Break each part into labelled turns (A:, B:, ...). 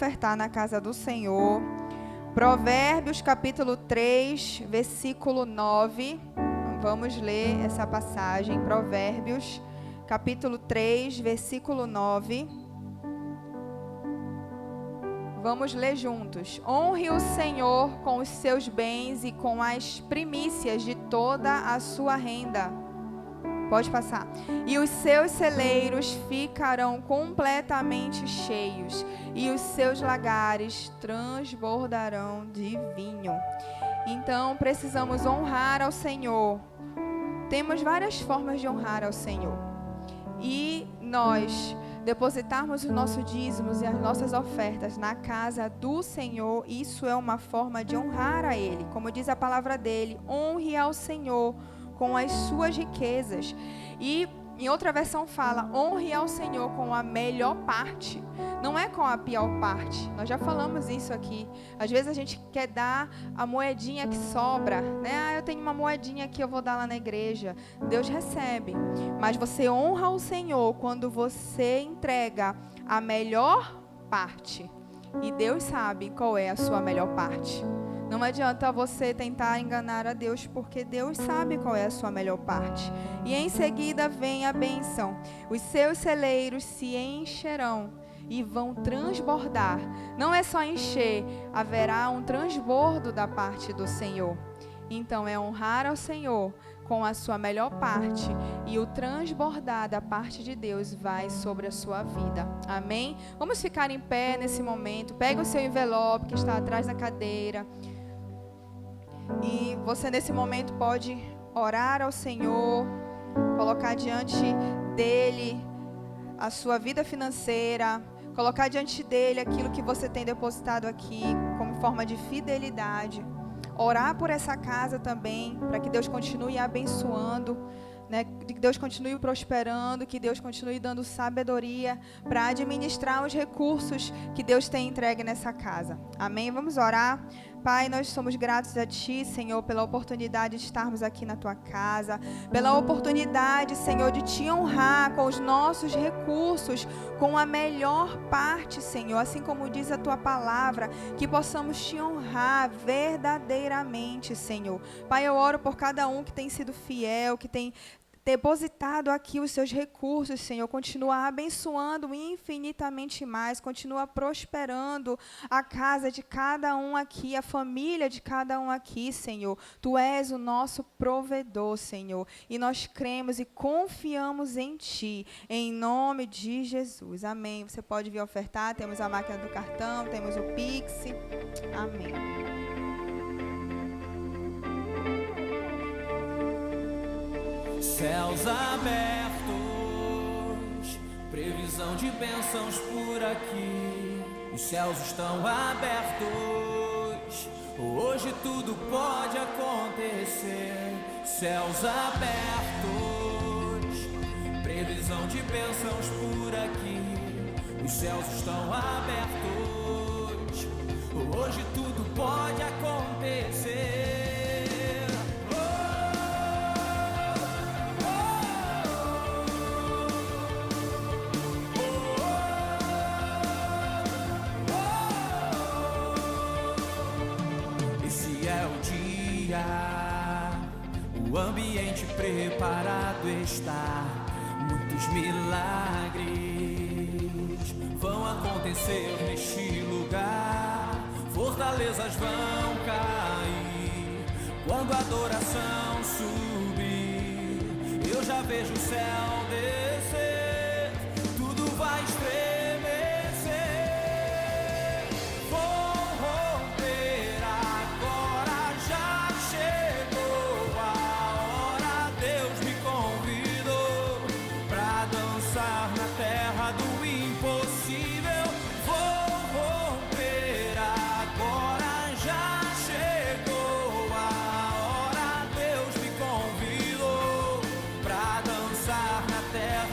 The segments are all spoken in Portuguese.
A: ofertar na casa do Senhor. Provérbios capítulo 3, versículo 9. Vamos ler essa passagem. Provérbios capítulo 3, versículo 9. Vamos ler juntos. Honre o Senhor com os seus bens e com as primícias de toda a sua renda. Pode passar. E os seus celeiros ficarão completamente cheios, e os seus lagares transbordarão de vinho. Então, precisamos honrar ao Senhor. Temos várias formas de honrar ao Senhor. E nós depositarmos os nossos dízimos e as nossas ofertas na casa do Senhor, isso é uma forma de honrar a Ele. Como diz a palavra dele, honre ao Senhor com as suas riquezas. E em outra versão fala, honre ao Senhor com a melhor parte, não é com a pior parte. Nós já falamos isso aqui. Às vezes a gente quer dar a moedinha que sobra, né? Eu tenho uma moedinha que eu vou dar lá na igreja. Deus recebe, mas você honra o Senhor quando você entrega a melhor parte, e Deus sabe qual é a sua melhor parte. Não adianta você tentar enganar a Deus, porque Deus sabe qual é a sua melhor parte. E em seguida vem a bênção. Os seus celeiros se encherão e vão transbordar. Não é só encher, haverá um transbordo da parte do Senhor. Então é honrar ao Senhor com a sua melhor parte, e o transbordar da parte de Deus vai sobre a sua vida. Amém? Vamos ficar em pé nesse momento. Pega o seu envelope que está atrás da cadeira. E você nesse momento pode orar ao Senhor, colocar diante dele a sua vida financeira, colocar diante dele aquilo que você tem depositado aqui como forma de fidelidade. Orar por essa casa também, para que Deus continue abençoando, né? Que Deus continue prosperando, que Deus continue dando sabedoria para administrar os recursos que Deus tem entregue nessa casa. Amém? Vamos orar. Pai, nós somos gratos a Ti, Senhor, pela oportunidade de estarmos aqui na Tua casa, pela oportunidade, Senhor, de Te honrar com os nossos recursos, com a melhor parte, Senhor, assim como diz a Tua palavra, que possamos Te honrar verdadeiramente, Senhor. Pai, eu oro por cada um que tem sido fiel, que tem depositado aqui os seus recursos, Senhor. Continua abençoando infinitamente mais, continua prosperando a casa de cada um aqui, a família de cada um aqui, Senhor. Tu és o nosso provedor, Senhor, e nós cremos e confiamos em Ti, em nome de Jesus. Amém. Você pode vir ofertar, temos a máquina do cartão, temos o Pix. Amém.
B: Céus abertos, previsão de bênçãos por aqui. Os céus estão abertos, hoje tudo pode acontecer. Céus abertos, previsão de bênçãos por aqui. Os céus estão abertos, hoje tudo pode acontecer. O ambiente preparado está, muitos milagres vão acontecer neste lugar, fortalezas vão cair quando a adoração subir. Eu já vejo o céu descer, tudo vai estremecer.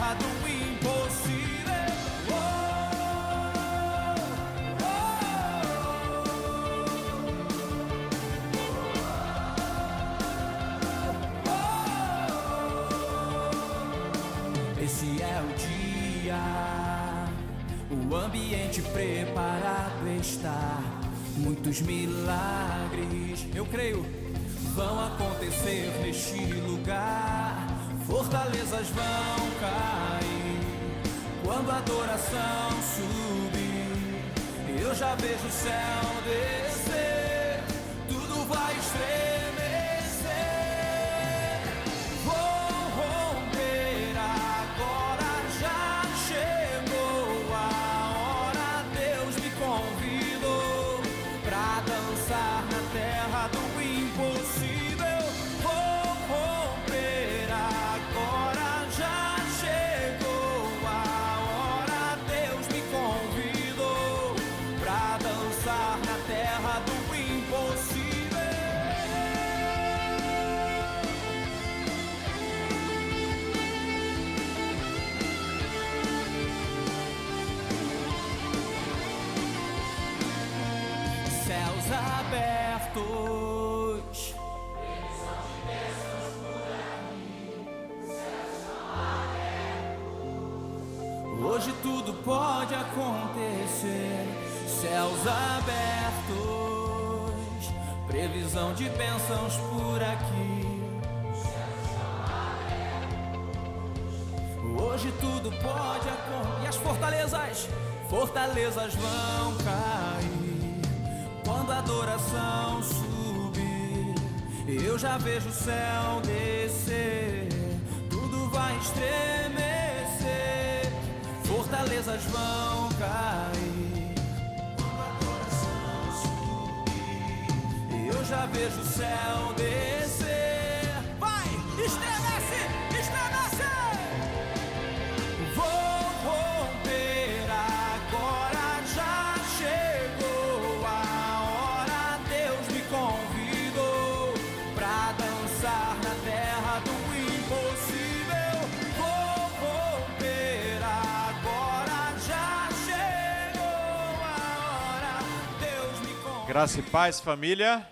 B: I don't ambiente preparado está. Muitos milagres, eu creio, vão acontecer neste lugar. Fortalezas vão cair quando a adoração subir. Eu já vejo o céu descer, tudo vai estremecer. Vou romper agora, já chegou a hora. Deus me convidou pra dançar na terra do impossível. Vou romper agora, já chegou a hora. Deus me convidou pra dançar na terra do impossível. Céus abertos. Hoje tudo pode acontecer. Céus abertos, previsão de bênçãos por aqui. Hoje tudo pode acontecer. E as fortalezas vão cair quando a adoração subir. Eu já vejo o céu descer, tudo vai estremecer. Fortalezas vão cair quando a adoração subir. Eu já vejo o céu descer. Vai, estremece, estremece. Vou romper agora, já chegou a hora. Deus me convidou pra dançar na terra do impossível. Vou romper agora, já chegou a hora. Deus me convidou.
C: Graça e paz, família.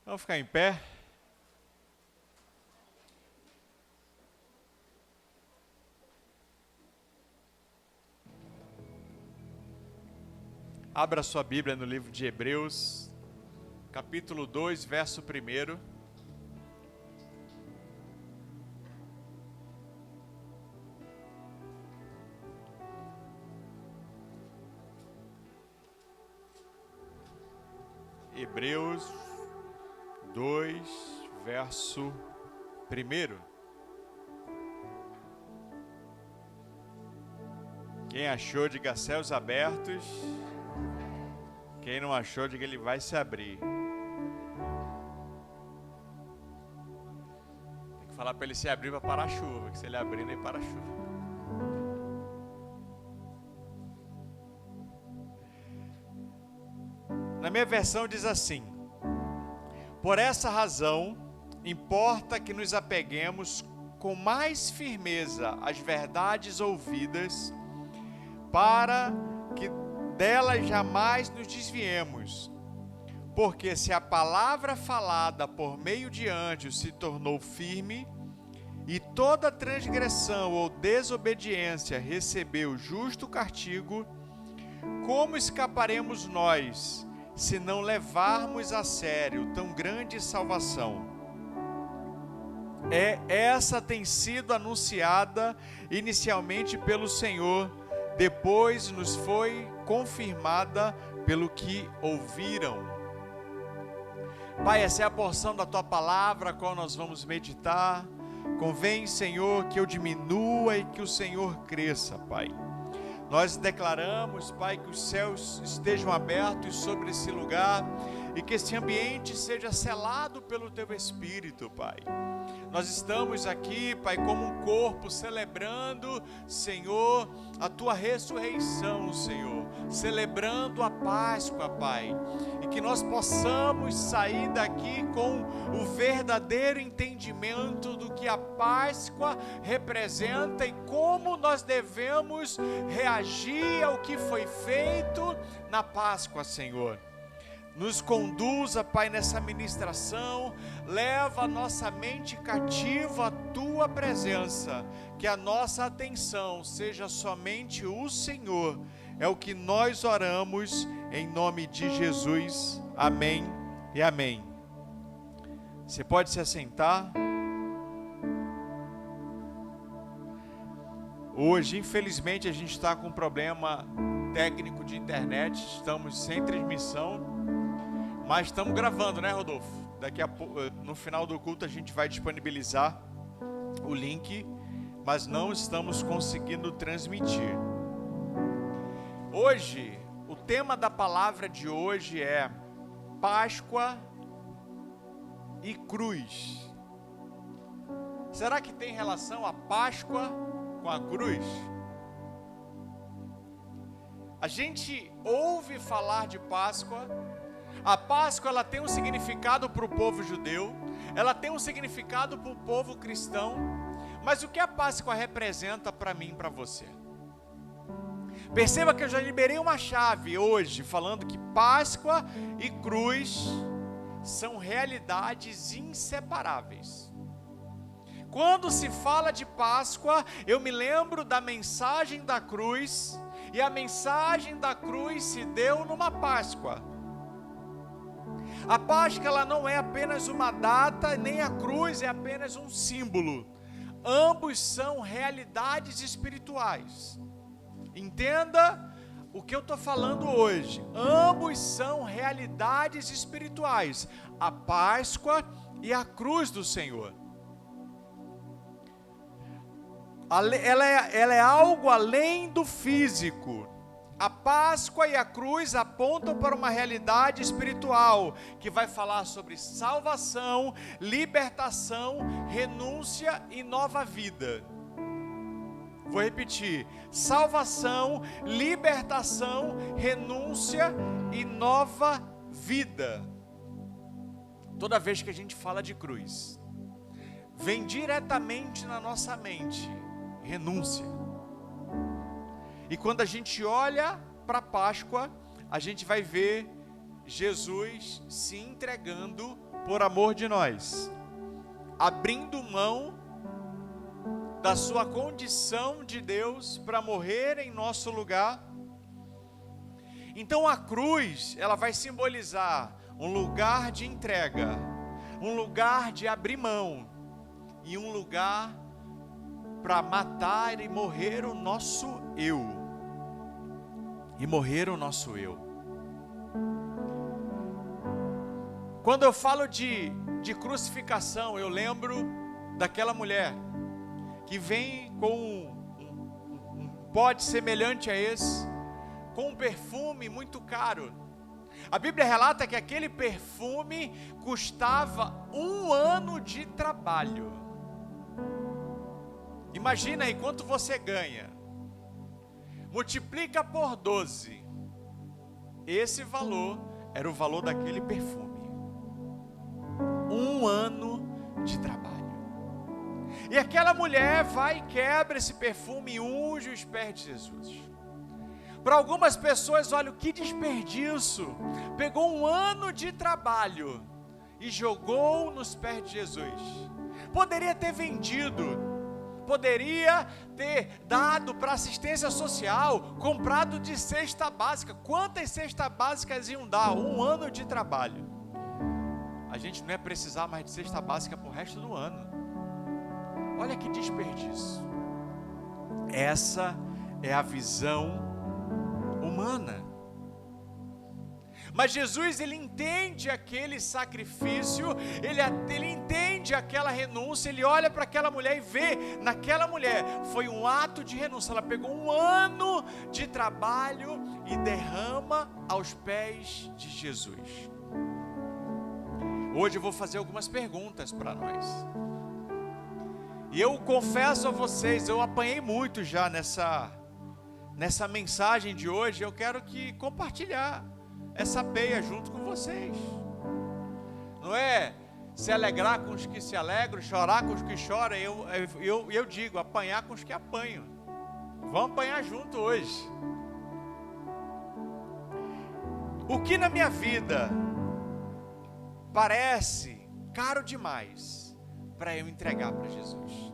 C: Vamos ficar em pé. Abra sua Bíblia no livro de Hebreus, capítulo 2, verso 1. Hebreus 2, verso 1. Quem achou, diga céus abertos. Quem não achou, diga ele vai se abrir. Tem que falar para ele se abrir para parar a chuva, que se ele abrir, nem para a chuva. Na minha versão diz assim: por essa razão, importa que nos apeguemos com mais firmeza às verdades ouvidas, para que delas jamais nos desviemos. Porque se a palavra falada por meio de anjos se tornou firme, e toda transgressão ou desobediência recebeu justo castigo, como escaparemos nós, se não levarmos a sério tão grande salvação? Essa tem sido anunciada inicialmente pelo Senhor, depois nos foi confirmada pelo que ouviram. Pai, essa é a porção da Tua palavra a qual nós vamos meditar. Convém, Senhor, que eu diminua e que o Senhor cresça, Pai. Nós declaramos, Pai, que os céus estejam abertos sobre esse lugar e que esse ambiente seja selado pelo Teu Espírito, Pai. Nós estamos aqui, Pai, como um corpo celebrando, Senhor, a Tua ressurreição, Senhor, celebrando a Páscoa, Pai, e que nós possamos sair daqui com o verdadeiro entendimento do que a Páscoa representa e como nós devemos reagir ao que foi feito na Páscoa, Senhor. nos conduza, Pai, nessa ministração, leva a nossa mente cativa à Tua presença, que a nossa atenção seja somente o Senhor, é o que nós oramos, em nome de Jesus, amém e amém. Você pode se assentar. Hoje, infelizmente, a gente está com um problema técnico de internet, estamos sem transmissão, mas estamos gravando, né, Rodolfo? Daqui a pouco, no final do culto, a gente vai disponibilizar o link, mas não estamos conseguindo transmitir. Hoje, o tema da palavra de hoje é Páscoa e cruz. Será que tem relação a Páscoa com a cruz? A gente ouve falar de Páscoa. A Páscoa, ela tem um significado para o povo judeu, ela tem um significado para o povo cristão, mas o que a Páscoa representa para mim e para você? Perceba que eu já liberei uma chave hoje, falando que Páscoa e cruz são realidades inseparáveis. Quando se fala de Páscoa, eu me lembro da mensagem da cruz, e a mensagem da cruz se deu numa Páscoa. A Páscoa, ela não é apenas uma data, nem a cruz é apenas um símbolo. Ambos são realidades espirituais. Entenda o que eu estou falando hoje. Ambos são realidades espirituais. A Páscoa e a cruz do Senhor. Ela é algo além do físico. A Páscoa e a cruz apontam para uma realidade espiritual, que vai falar sobre salvação, libertação, renúncia e nova vida. Vou repetir: salvação, libertação, renúncia e nova vida. Toda vez que a gente fala de cruz, vem diretamente na nossa mente renúncia. E quando a gente olha para a Páscoa, a gente vai ver Jesus se entregando por amor de nós, abrindo mão da sua condição de Deus para morrer em nosso lugar. Então a cruz, ela vai simbolizar um lugar de entrega, um lugar de abrir mão e um lugar para matar e morrer o nosso eu. E morrer o nosso eu. Quando eu falo de crucificação, eu lembro daquela mulher que vem com um pote semelhante a esse, com um perfume muito caro. A Bíblia relata que aquele perfume custava 1 ano de trabalho. Imagina aí quanto você ganha. Multiplica por 12. Esse valor era o valor daquele perfume. 1 ano de trabalho. E aquela mulher vai e quebra esse perfume e unge os pés de Jesus. Para algumas pessoas, olha, que desperdício. Pegou 1 ano de trabalho e jogou nos pés de Jesus. Poderia ter vendido. Poderia ter dado para assistência social, comprado de cesta básica. Quantas cestas básicas iam dar? 1 ano de trabalho. A gente não ia precisar mais de cesta básica para o resto do ano. Olha que desperdício. Essa é a visão humana. Mas Jesus, ele entende aquele sacrifício, ele entende aquela renúncia, ele olha para aquela mulher e vê naquela mulher, foi um ato de renúncia. Ela pegou 1 ano de trabalho e derrama aos pés de Jesus. Hoje eu vou fazer algumas perguntas para nós. E eu confesso a vocês, eu apanhei muito já nessa mensagem de hoje. Eu quero compartilhar essa peia junto com vocês. Não é se alegrar com os que se alegram, chorar com os que choram. Eu digo, apanhar com os que apanham. Vamos apanhar junto hoje. O que na minha vida parece caro demais para eu entregar para Jesus?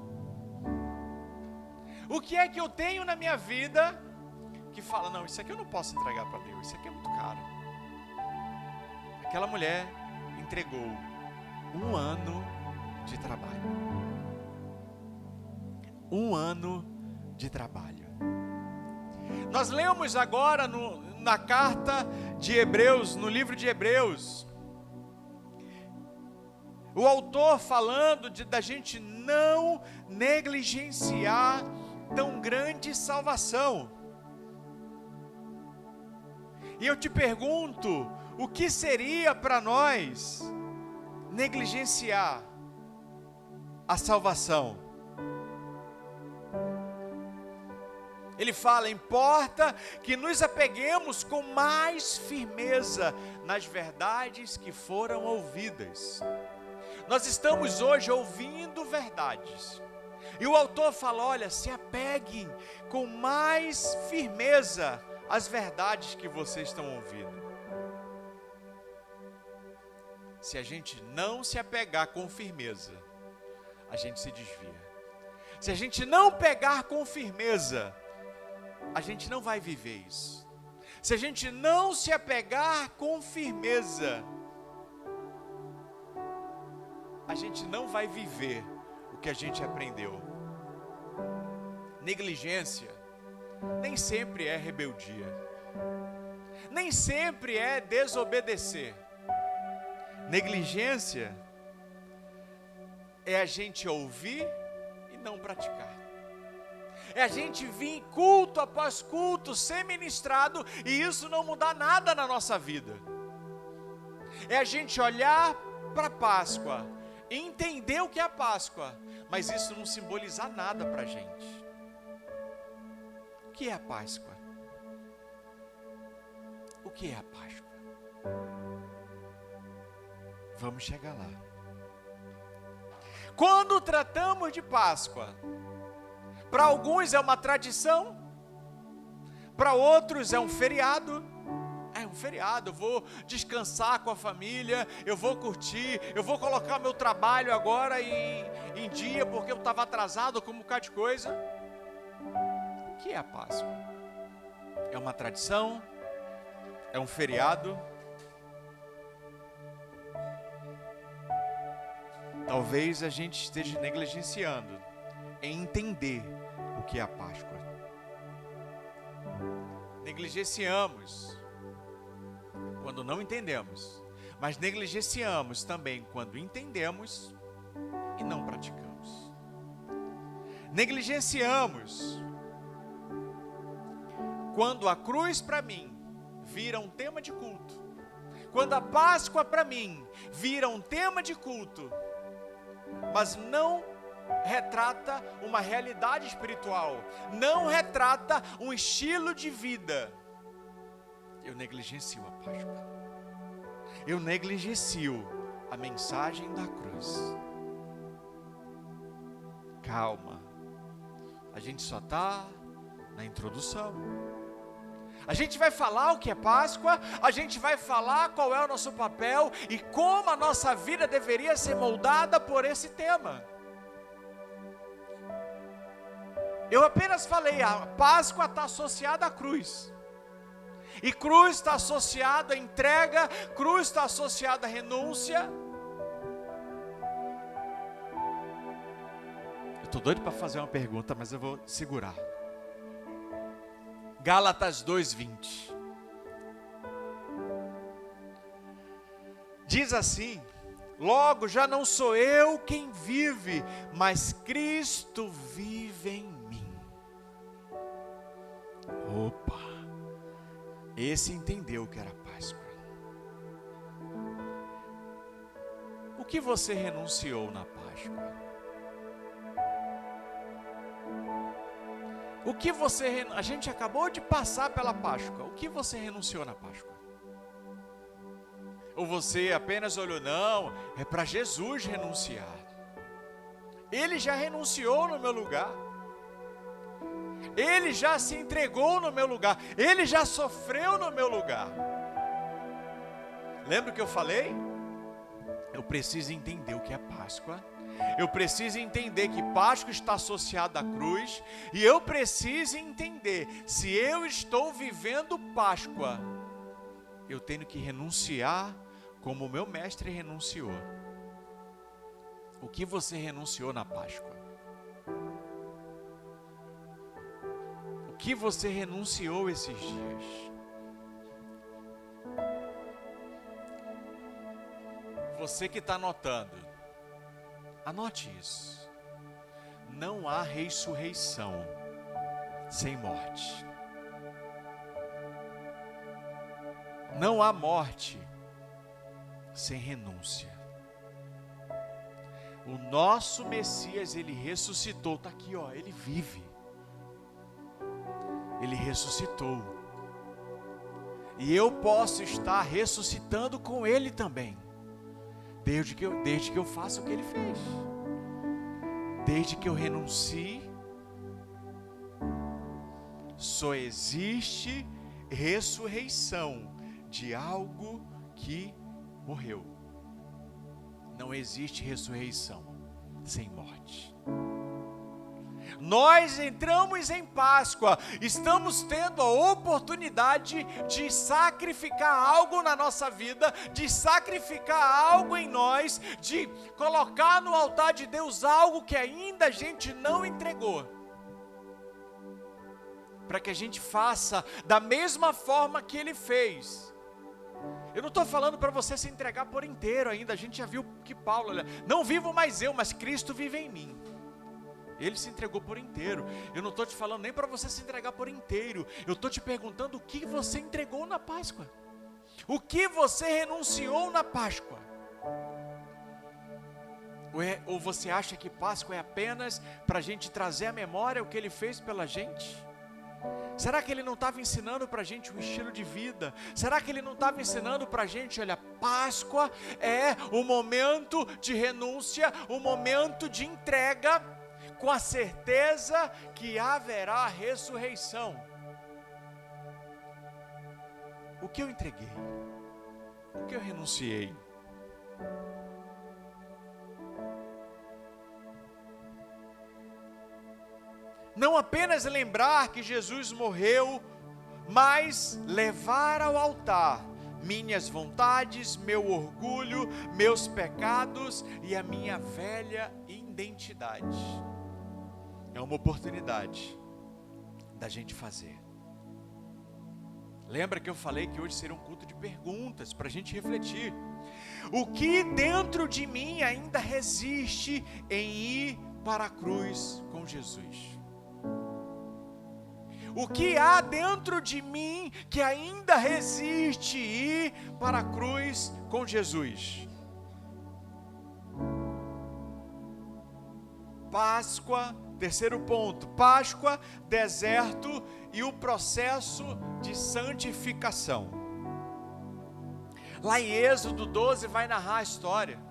C: O que é que eu tenho na minha vida que fala, não, isso aqui eu não posso entregar para Deus, isso aqui é muito caro. Aquela mulher entregou 1 ano de trabalho. 1 ano de trabalho. Nós lemos agora na carta de Hebreus, no livro de Hebreus, o autor falando da gente não negligenciar tão grande salvação. E eu te pergunto, o que seria para nós negligenciar a salvação? Ele fala, importa que nos apeguemos com mais firmeza nas verdades que foram ouvidas. Nós estamos hoje ouvindo verdades. E o autor fala, olha, se apeguem com mais firmeza às verdades que vocês estão ouvindo. Se a gente não se apegar com firmeza, a gente se desvia. Se a gente não pegar com firmeza, a gente não vai viver isso. Se a gente não se apegar com firmeza, a gente não vai viver o que a gente aprendeu. Negligência nem sempre é rebeldia, nem sempre é desobedecer. Negligência é a gente ouvir e não praticar. É a gente vir culto após culto, ser ministrado, e isso não mudar nada na nossa vida. É a gente olhar para a Páscoa, entender o que é a Páscoa, mas isso não simbolizar nada para a gente. O que é a Páscoa? O que é a Páscoa? Vamos chegar lá. Quando tratamos de Páscoa, para alguns é uma tradição, para outros é um feriado. É um feriado, eu vou descansar com a família, eu vou curtir, eu vou colocar meu trabalho agora em dia, porque eu estava atrasado com um bocado de coisa. O que é a Páscoa? É uma tradição? É um feriado? Talvez a gente esteja negligenciando em entender o que é a Páscoa. Negligenciamos quando não entendemos, mas negligenciamos também quando entendemos e não praticamos. Negligenciamos quando a cruz para mim vira um tema de culto, quando a Páscoa para mim vira um tema de culto, mas não retrata uma realidade espiritual, não retrata um estilo de vida. Eu negligencio a Páscoa, eu negligencio a mensagem da cruz. Calma, a gente só está na introdução. A gente vai falar o que é Páscoa, a gente vai falar qual é o nosso papel e como a nossa vida deveria ser moldada por esse tema. Eu apenas falei, a Páscoa está associada à cruz. E cruz está associada à entrega, cruz está associada à renúncia. Eu estou doido para fazer uma pergunta, mas eu vou segurar. Gálatas 2:20. Diz assim: logo já não sou eu quem vive, mas Cristo vive em mim. Opa! Esse entendeu o que era Páscoa. O que você renunciou na Páscoa? O que você, a gente acabou de passar pela Páscoa, o que você renunciou na Páscoa? Ou você apenas olhou, não, é para Jesus renunciar. Ele já renunciou no meu lugar. Ele já se entregou no meu lugar. Ele já sofreu no meu lugar. Lembra o que eu falei? Eu preciso entender o que é Páscoa. Eu preciso entender que Páscoa está associada à cruz. E eu preciso entender, se eu estou vivendo Páscoa, eu tenho que renunciar como o meu mestre renunciou. O que você renunciou na Páscoa? O que você renunciou esses dias? Você que está anotando, anote isso. Não há ressurreição sem morte. Não há morte sem renúncia. O nosso Messias, ele ressuscitou, está aqui, ó, ele vive. Ele ressuscitou. E eu posso estar ressuscitando com ele também. Desde que eu faça o que ele fez. Desde que eu renuncie. Só existe ressurreição de algo que morreu. Não existe ressurreição sem morte. Nós entramos em Páscoa, estamos tendo a oportunidade de sacrificar algo na nossa vida, de sacrificar algo em nós, de colocar no altar de Deus algo que ainda a gente não entregou, para que a gente faça da mesma forma que Ele fez. Eu não estou falando para você se entregar por inteiro ainda. A gente já viu que Paulo, olha, não vivo mais eu, mas Cristo vive em mim. Ele se entregou por inteiro. Eu não estou te falando nem para você se entregar por inteiro. Eu estou te perguntando o que você entregou na Páscoa. O que você renunciou na Páscoa. Ou você acha que Páscoa é apenas para a gente trazer à memória o que Ele fez pela gente? Será que Ele não estava ensinando para a gente um estilo de vida? Será que Ele não estava ensinando para a gente, olha, Páscoa é o momento de renúncia, o momento de entrega, com a certeza que haverá ressurreição. O que eu entreguei? O que eu renunciei? Não apenas lembrar que Jesus morreu, mas levar ao altar minhas vontades, meu orgulho, meus pecados e a minha velha identidade. É uma oportunidade da gente fazer. Lembra que eu falei que hoje seria um culto de perguntas para a gente refletir. O que dentro de mim ainda resiste em ir para a cruz com Jesus? O que há dentro de mim que ainda resiste ir para a cruz com Jesus? Páscoa, terceiro ponto, Páscoa, deserto e o processo de santificação. Lá em Êxodo 12 vai narrar a história.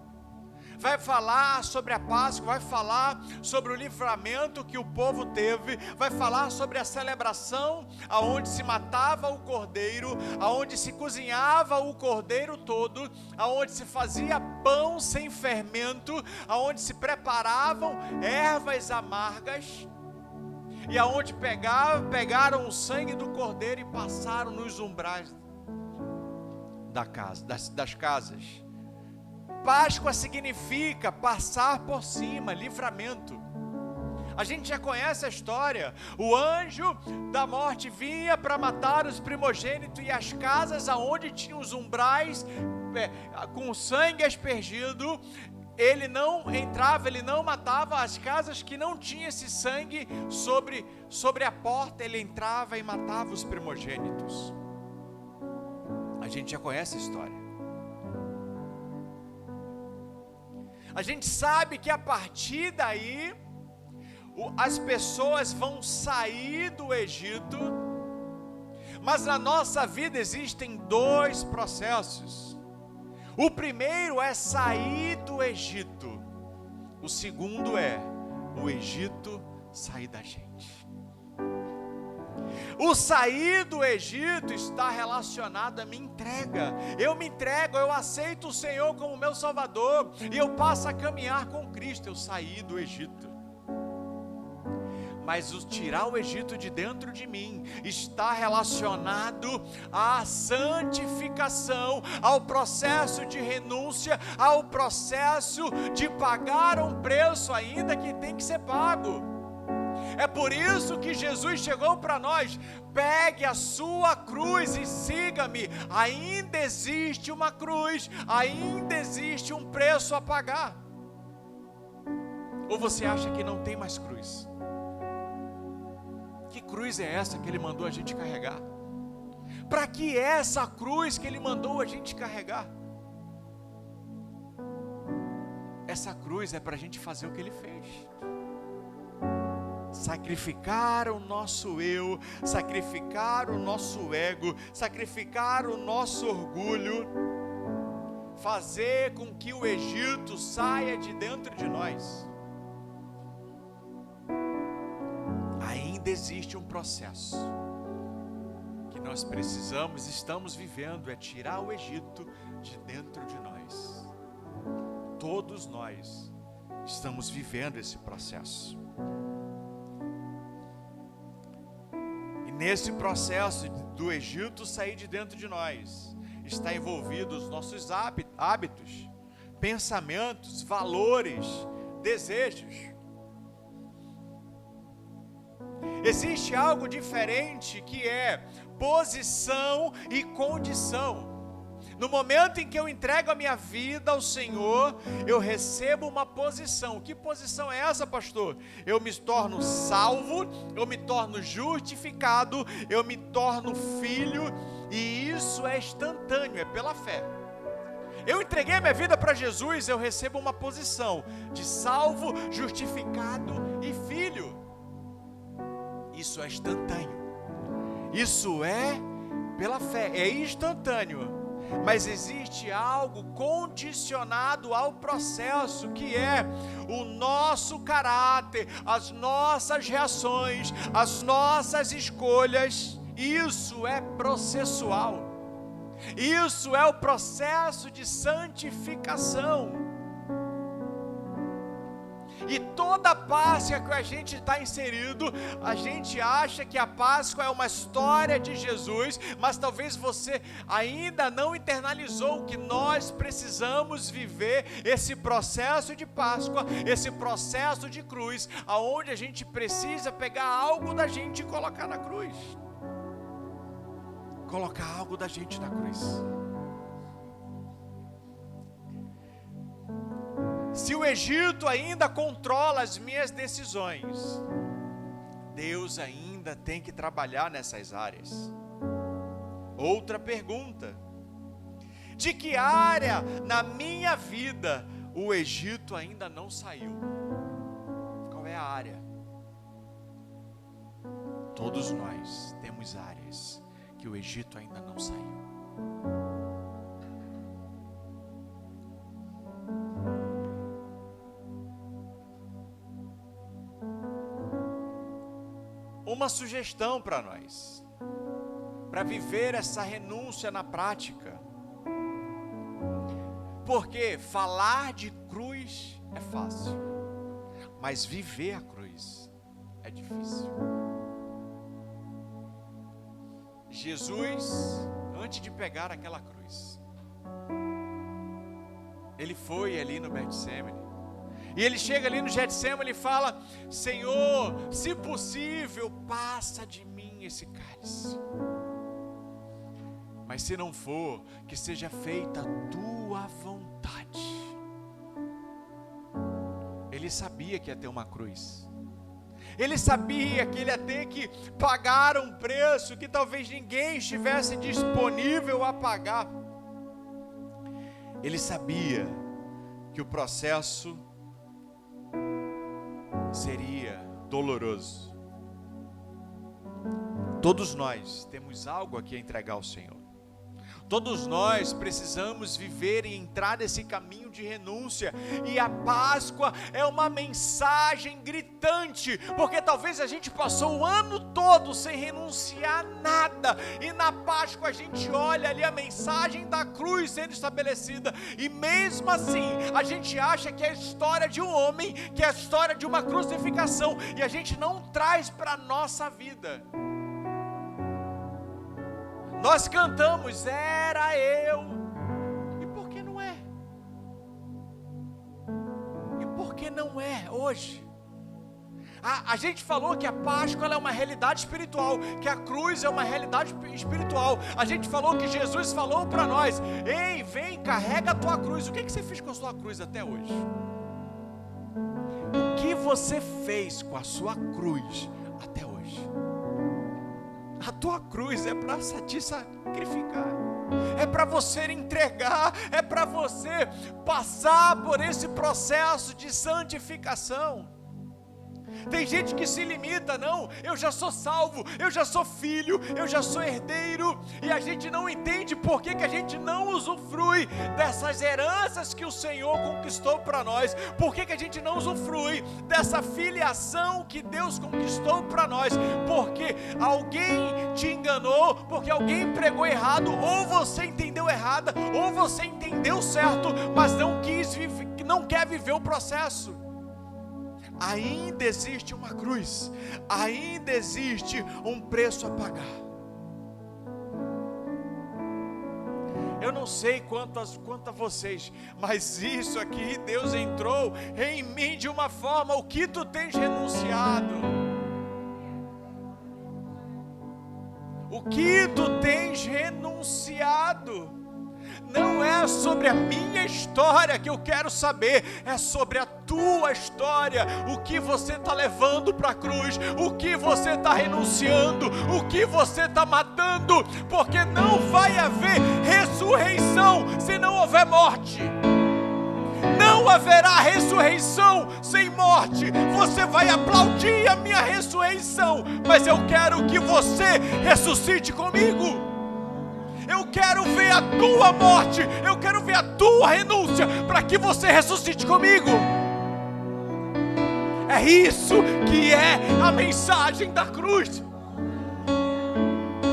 C: Vai falar sobre a Páscoa, vai falar sobre o livramento que o povo teve, vai falar sobre a celebração aonde se matava o cordeiro, aonde se cozinhava o cordeiro todo, aonde se fazia pão sem fermento, aonde se preparavam ervas amargas, e aonde pegaram o sangue do cordeiro e passaram nos umbrais das casas. Páscoa significa passar por cima, livramento. A gente já conhece a história. O anjo da morte vinha para matar os primogênitos, e as casas aonde tinham os umbrais com sangue aspergido, ele não entrava, ele não matava. As casas que não tinham esse sangue sobre a porta, ele entrava e matava os primogênitos. A gente já conhece a história. A gente sabe que a partir daí, as pessoas vão sair do Egito, mas na nossa vida existem dois processos. O primeiro é sair do Egito, o segundo é o Egito sair da gente. O sair do Egito está relacionado à minha entrega. Eu me entrego, eu aceito o Senhor como meu Salvador, e eu passo a caminhar com Cristo. Eu saí do Egito. Mas o tirar o Egito de dentro de mim está relacionado à santificação, ao processo de renúncia, ao processo de pagar um preço ainda que tem que ser pago. É por isso que Jesus chegou para nós: pegue a sua cruz e siga-me. Ainda existe uma cruz, ainda existe um preço a pagar. Ou você acha que não tem mais cruz? Que cruz é essa que Ele mandou a gente carregar? Para que é essa cruz que Ele mandou a gente carregar? Essa cruz é para a gente fazer o que Ele fez. Sacrificar o nosso eu, sacrificar o nosso ego, sacrificar o nosso orgulho, fazer com que o Egito saia de dentro de nós. Ainda existe um processo que nós precisamos, estamos vivendo, é tirar o Egito de dentro de nós. Todos nós estamos vivendo esse processo. E nesse processo do Egito sair de dentro de nós, está envolvido os nossos hábitos, pensamentos, valores, desejos. Existe algo diferente que é posição e condição. No momento em que eu entrego a minha vida ao Senhor, eu recebo uma posição. Que posição é essa, pastor? Eu me torno salvo, eu me torno justificado, eu me torno filho, e isso é instantâneo, é pela fé. Eu entreguei a minha vida para Jesus, eu recebo uma posição de salvo, justificado e filho. Isso é instantâneo. Isso é pela fé, é instantâneo. Mas existe algo condicionado ao processo, que é o nosso caráter, as nossas reações, as nossas escolhas. Isso é processual. Isso é o processo de santificação. E toda a Páscoa que a gente está inserido, a gente acha que a Páscoa é uma história de Jesus, mas talvez você ainda não internalizou que nós precisamos viver esse processo de Páscoa, esse processo de cruz, aonde a gente precisa pegar algo da gente e colocar na cruz. Colocar algo da gente na cruz. Se o Egito ainda controla as minhas decisões, Deus ainda tem que trabalhar nessas áreas. Outra pergunta: de que área na minha vida o Egito ainda não saiu? Qual é a área? Todos nós temos áreas que o Egito ainda não saiu. Uma sugestão para nós, para viver essa renúncia na prática. Porque falar de cruz é fácil, mas viver a cruz é difícil. Jesus, antes de pegar aquela cruz, ele foi ali no Getsemane. E ele chega ali no Getsemane e fala: Senhor, se possível, passa de mim esse cálice. Mas se não for, que seja feita a tua vontade. Ele sabia que ia ter uma cruz. Ele sabia que ele ia ter que pagar um preço que talvez ninguém estivesse disponível a pagar. Ele sabia que o processo seria doloroso. Todos nós temos algo aqui a entregar ao Senhor. Todos nós precisamos viver e entrar nesse caminho de renúncia, e a Páscoa é uma mensagem gritante, porque talvez a gente passou o ano todo sem renunciar a nada, e na Páscoa a gente olha ali a mensagem da cruz sendo estabelecida, e mesmo assim a gente acha que é a história de um homem, que é a história de uma crucificação, e a gente não traz para a nossa vida. Nós cantamos, era eu, e por que não é? E por que não é hoje? A gente falou que a Páscoa ela é uma realidade espiritual, que a cruz é uma realidade espiritual. A gente falou que Jesus falou para nós, ei, vem, carrega a tua cruz. O que você fez com a sua cruz até hoje? O que você fez com a sua cruz até hoje? A tua cruz é para te sacrificar, é para você entregar, é para você passar por esse processo de santificação. Tem gente que se limita, não, eu já sou salvo, eu já sou filho, eu já sou herdeiro, e a gente não entende por que a gente não usufrui dessas heranças que o Senhor conquistou para nós, por que a gente não usufrui dessa filiação que Deus conquistou para nós, porque alguém te enganou, porque alguém pregou errado, ou você entendeu errado, ou você entendeu certo, mas não quer viver o processo. Ainda existe uma cruz, ainda existe um preço a pagar. Eu não sei quanto a vocês, mas isso aqui, Deus entrou em mim de uma forma, o que tu tens renunciado? O que tu tens renunciado? Não é sobre a minha história que eu quero saber, é sobre a tua história, o que você está levando para a cruz, o que você está renunciando, o que você está matando, porque não vai haver ressurreição se não houver morte. Não haverá ressurreição sem morte. Você vai aplaudir a minha ressurreição, mas eu quero que você ressuscite comigo. Eu quero ver a tua morte, eu quero ver a tua renúncia, para que você ressuscite comigo. É isso que é a mensagem da cruz.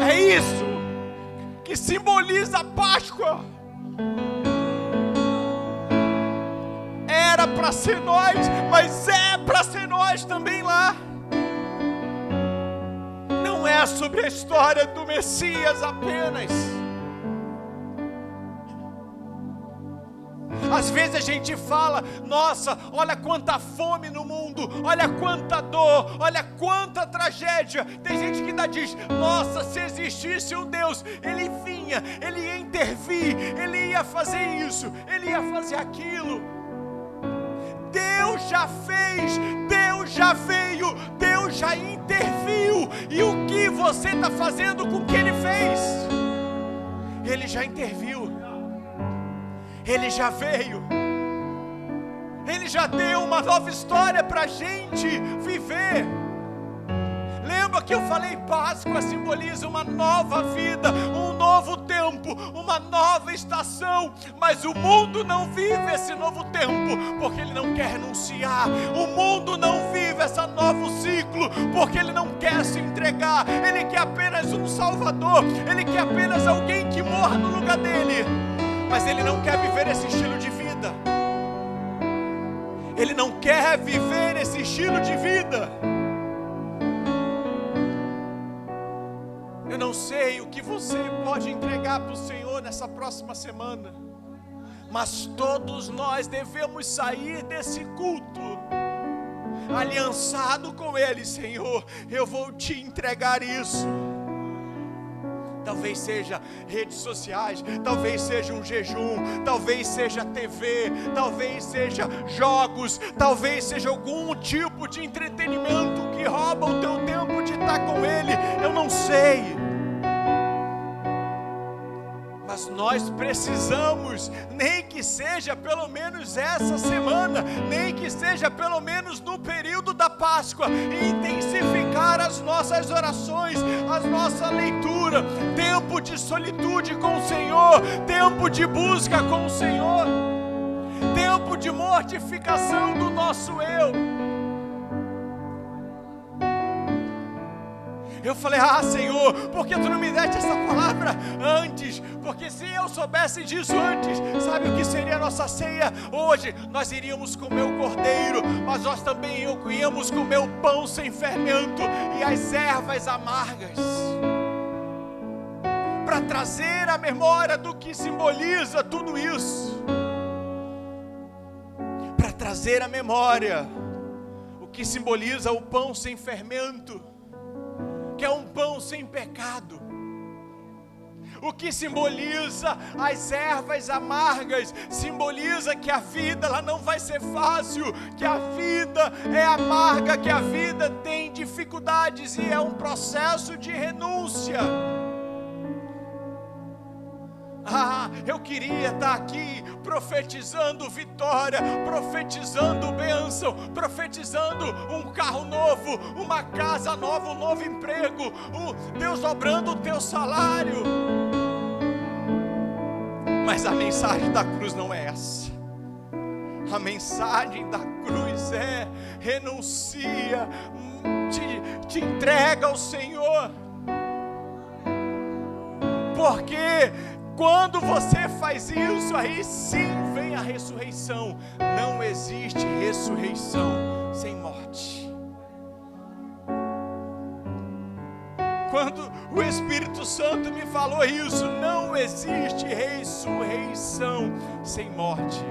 C: É isso que simboliza a Páscoa. Era para ser nós, mas é para ser nós também lá. Não é sobre a história do Messias apenas. Às vezes a gente fala, nossa, olha quanta fome no mundo, olha quanta dor, olha quanta tragédia. Tem gente que ainda diz, nossa, se existisse um Deus, Ele vinha, Ele ia intervir, Ele ia fazer isso, Ele ia fazer aquilo. Deus já fez, Deus já veio, Deus já interviu. E o que você está fazendo com o que Ele fez? Ele já interviu. Ele já veio, Ele já deu uma nova história para a gente viver. Lembra que eu falei, Páscoa simboliza uma nova vida, um novo tempo, uma nova estação, mas o mundo não vive esse novo tempo, porque ele não quer renunciar. O mundo não vive esse novo ciclo, porque ele não quer se entregar. Ele quer apenas um Salvador, ele quer apenas alguém que morra no lugar dele. Mas ele não quer viver esse estilo de vida. Ele não quer viver esse estilo de vida. Eu não sei o que você pode entregar para o Senhor nessa próxima semana, mas todos nós devemos sair desse culto aliançado com Ele. Senhor, eu vou te entregar isso. Talvez seja redes sociais, talvez seja um jejum, talvez seja TV, talvez seja jogos, talvez seja algum tipo de entretenimento que rouba o teu tempo de estar com Ele. Eu não sei, Mas nós precisamos, nem que seja pelo menos essa semana, nem que seja pelo menos no período da Páscoa, intensificar as nossas orações, a nossa leitura, tempo de solitude com o Senhor, tempo de busca com o Senhor, tempo de mortificação do nosso eu. Eu falei, Senhor, por que tu não me deste essa palavra antes? Porque se eu soubesse disso antes, sabe o que seria a nossa ceia? Hoje nós iríamos comer o cordeiro, mas nós também íamos comer o pão sem fermento e as ervas amargas, para trazer a memória do que simboliza tudo isso, para trazer a memória o que simboliza o pão sem fermento, que é um pão sem pecado, o que simboliza as ervas amargas, simboliza que a vida ela não vai ser fácil, que a vida é amarga, que a vida tem dificuldades e é um processo de renúncia. Eu queria estar aqui profetizando vitória, profetizando bênção, profetizando um carro novo, uma casa nova, um novo emprego, Deus dobrando o teu salário. Mas a mensagem da cruz não é essa. A mensagem da cruz é: renuncia, te entrega ao Senhor, porque quando você faz isso, aí sim vem a ressurreição. Não existe ressurreição sem morte. Quando o Espírito Santo me falou isso, não existe ressurreição sem morte.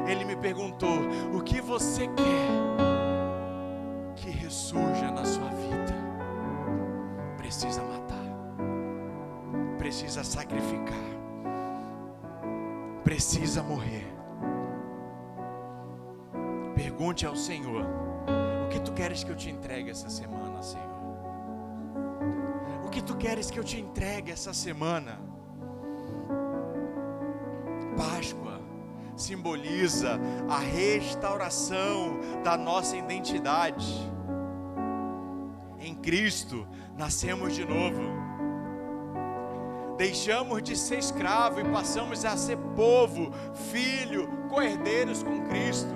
C: Ele me perguntou: o que você quer que ressurja na sua vida? Precisa matar, precisa sacrificar, precisa morrer. Pergunte ao Senhor: o que tu queres que eu te entregue essa semana, Senhor? O que tu queres que eu te entregue essa semana? Páscoa simboliza a restauração da nossa identidade. Em Cristo nascemos de novo. Deixamos de ser escravo e passamos a ser povo, filho, co-herdeiros com Cristo.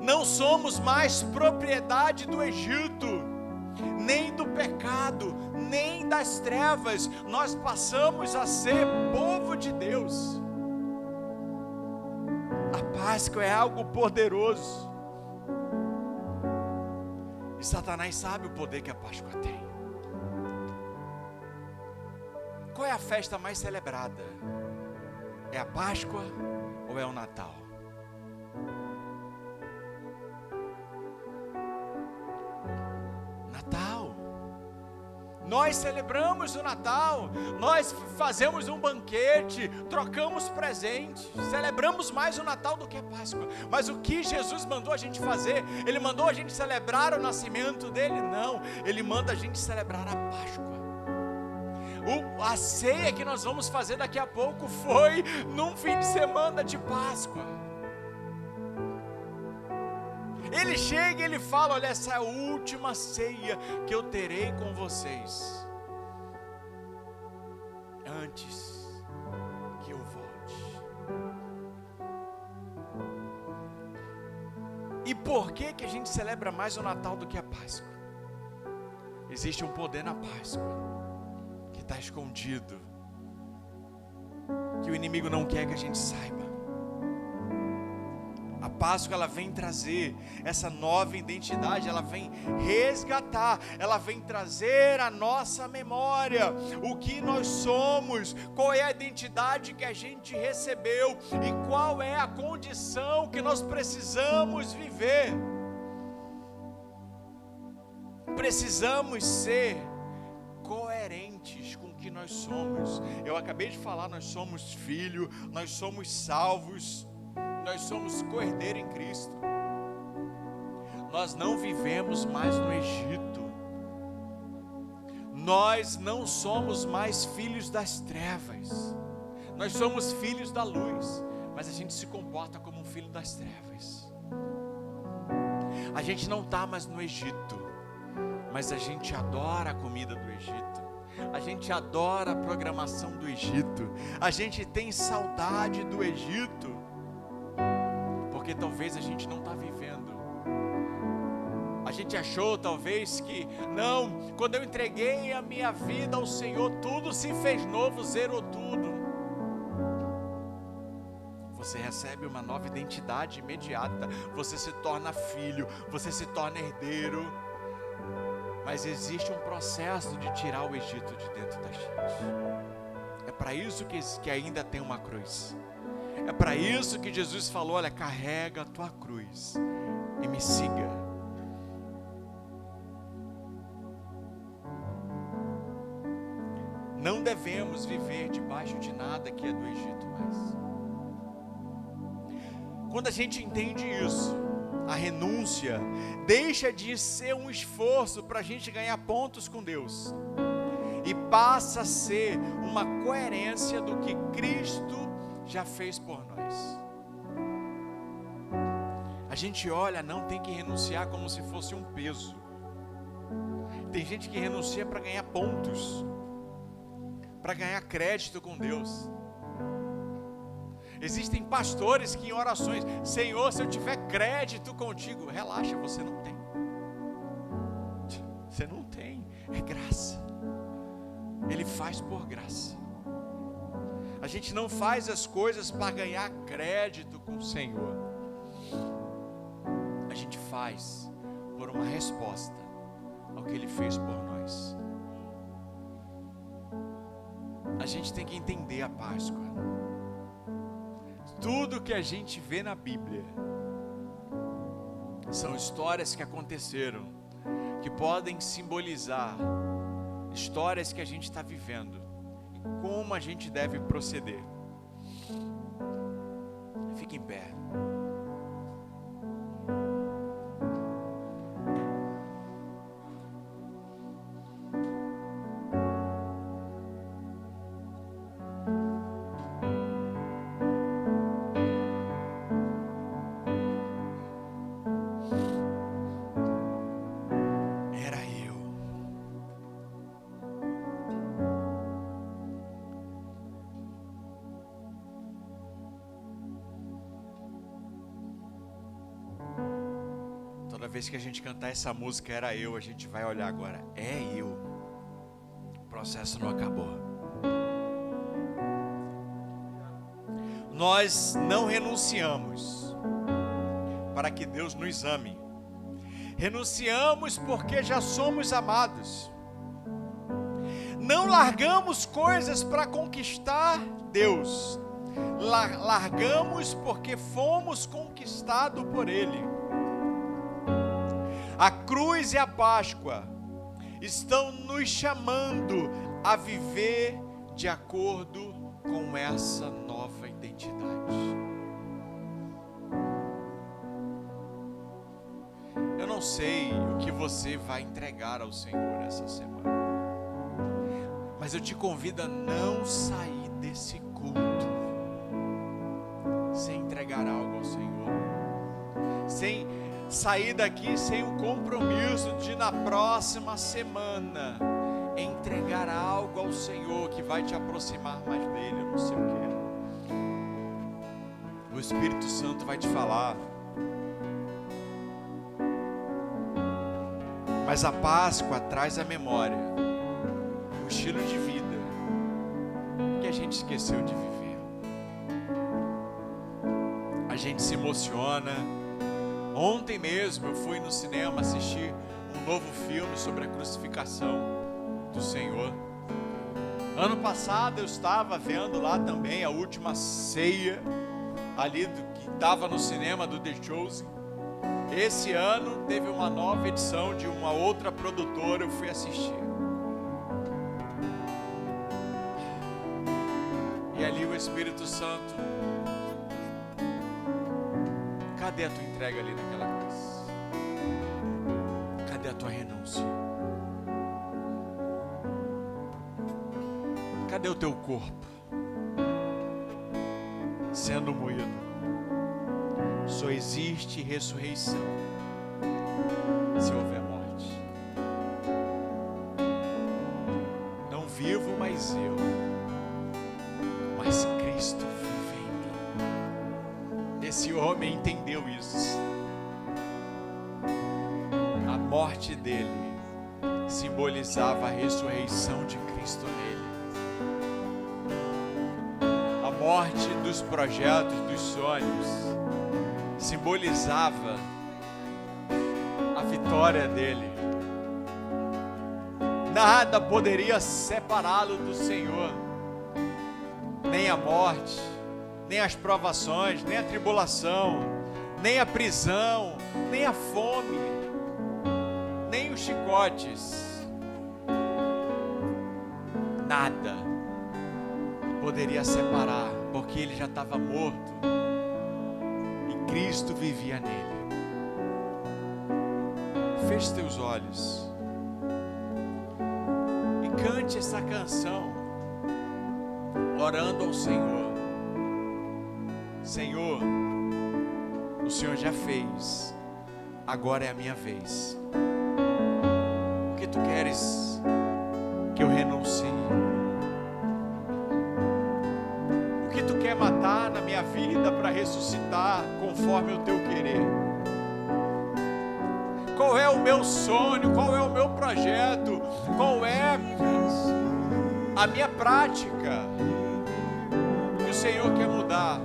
C: Não somos mais propriedade do Egito, nem do pecado, nem das trevas. Nós passamos a ser povo de Deus. A Páscoa é algo poderoso. E Satanás sabe o poder que a Páscoa tem. Qual é a festa mais celebrada? É a Páscoa ou é o Natal? Natal. Nós celebramos o Natal, nós fazemos um banquete, trocamos presentes, celebramos mais o Natal do que a Páscoa. Mas o que Jesus mandou a gente fazer? Ele mandou a gente celebrar o nascimento dele? Não, ele manda a gente celebrar a Páscoa. A ceia que nós vamos fazer daqui a pouco foi num fim de semana de Páscoa. Ele chega e ele fala: olha, essa é a última ceia que eu terei com vocês, antes que eu volte. E por que a gente celebra mais o Natal do que a Páscoa? Existe um poder na Páscoa que está escondido, que o inimigo não quer que a gente saiba. A Páscoa ela vem trazer essa nova identidade, ela vem resgatar, ela vem trazer a nossa memória, o que nós somos, qual é a identidade que a gente recebeu e qual é a condição que nós precisamos viver. Precisamos ser coerentes com o que nós somos. Eu acabei de falar, nós somos filho, nós somos salvos, nós somos co-herdeiro em Cristo. Nós não vivemos mais no Egito. Nós não somos mais filhos das trevas. Nós somos filhos da luz, mas a gente se comporta como um filho das trevas. A gente não está mais no Egito, mas a gente adora a comida do Egito. A gente adora a programação do Egito. A gente tem saudade do Egito, porque talvez a gente não está vivendo. A gente achou talvez que, não, quando eu entreguei a minha vida ao Senhor, tudo se fez novo, zerou tudo. Você recebe uma nova identidade imediata, você se torna filho, você se torna herdeiro. Mas existe um processo de tirar o Egito de dentro da gente. É para isso que ainda tem uma cruz. É para isso que Jesus falou, olha, carrega a tua cruz e me siga. Não devemos viver debaixo de nada que é do Egito mais. Quando a gente entende isso, a renúncia deixa de ser um esforço para a gente ganhar pontos com Deus e passa a ser uma coerência do que Cristo já fez por nós. A gente olha, não tem que renunciar como se fosse um peso. Tem gente que renuncia para ganhar pontos, para ganhar crédito com Deus. Existem pastores que em orações, Senhor, se eu tiver crédito contigo, relaxa, você não tem. Você não tem, é graça. Ele faz por graça. A gente não faz as coisas para ganhar crédito com o Senhor. A gente faz por uma resposta ao que Ele fez por nós. A gente tem que entender a Páscoa. Tudo que a gente vê na Bíblia são histórias que aconteceram, que podem simbolizar histórias que a gente está vivendo e como a gente deve proceder. Fique em pé. Toda vez que a gente cantar essa música, era eu, a gente vai olhar agora, é eu. O processo não acabou. Nós não renunciamos para que Deus nos ame. Renunciamos porque já somos amados. Não largamos coisas para conquistar Deus. Largamos porque fomos conquistados por Ele. A cruz e a Páscoa estão nos chamando a viver de acordo com essa nova identidade. Eu não sei o que você vai entregar ao Senhor essa semana, mas eu te convido a não sair desse culto sem entregar algo ao Senhor, sem sair daqui sem o compromisso de na próxima semana entregar algo ao Senhor que vai te aproximar mais dele, eu não sei o que. O Espírito Santo vai te falar. Mas a Páscoa traz à memória o estilo de vida que a gente esqueceu de viver. A gente se emociona. Ontem mesmo eu fui no cinema assistir um novo filme sobre a crucificação do Senhor. Ano passado eu estava vendo lá também a Última Ceia, ali que estava no cinema do The Chosen. Esse ano teve uma nova edição de uma outra produtora, eu fui assistir. E ali o Espírito Santo, cadê a tua entrega ali naquela cruz? Cadê a tua renúncia? Cadê o teu corpo sendo moído? Só existe ressurreição se houver morte. Não vivo mais eu, mas Cristo vive em mim. Esse homem entendeu isso. A morte dele simbolizava a ressurreição de Cristo nele. A morte dos projetos, dos sonhos, simbolizava a vitória dele. Nada poderia separá-lo do Senhor, nem a morte, nem as provações, nem a tribulação, nem a prisão, nem a fome, nem os chicotes. Nada poderia separar, porque ele já estava morto e Cristo vivia nele. Feche teus olhos e cante essa canção, orando ao Senhor. Senhor, o Senhor já fez, agora é a minha vez. O que tu queres que eu renuncie? O que tu quer matar na minha vida para ressuscitar conforme o teu querer? Qual é o meu sonho? Qual é o meu projeto? Qual é a minha prática que o Senhor quer mudar?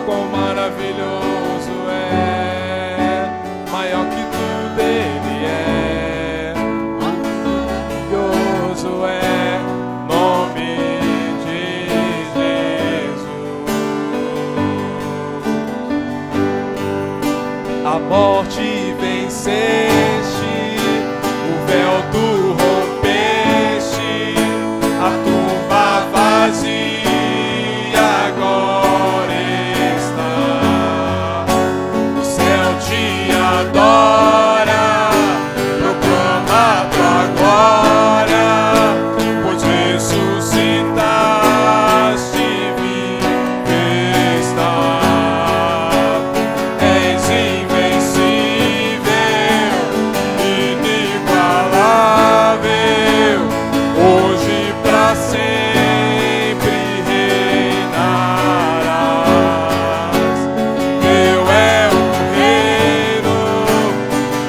D: Quão maravilhoso morte venceste, o véu tu rompeste, a tumba vazia agora está. O céu te adora, proclama tua glória, pois ressuscitaste, vive está. És invencível, inigualável, hoje pra sempre reinarás. Teu é o reino,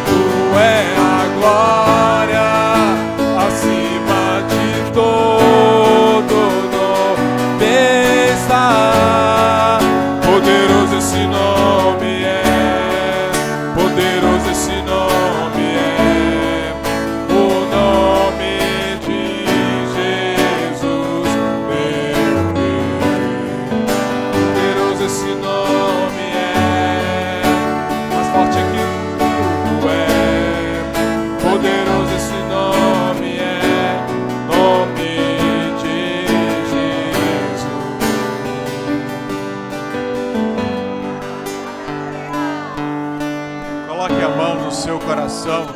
D: tu é a glória, acima de todo nome está. Poderoso esse nome é, poderoso esse nome é, o nome de Jesus, meu Deus. Poderoso esse nome é, mais forte que tudo é. Poderoso esse nome é, nome de Jesus.
C: Coloque a mão no seu coração.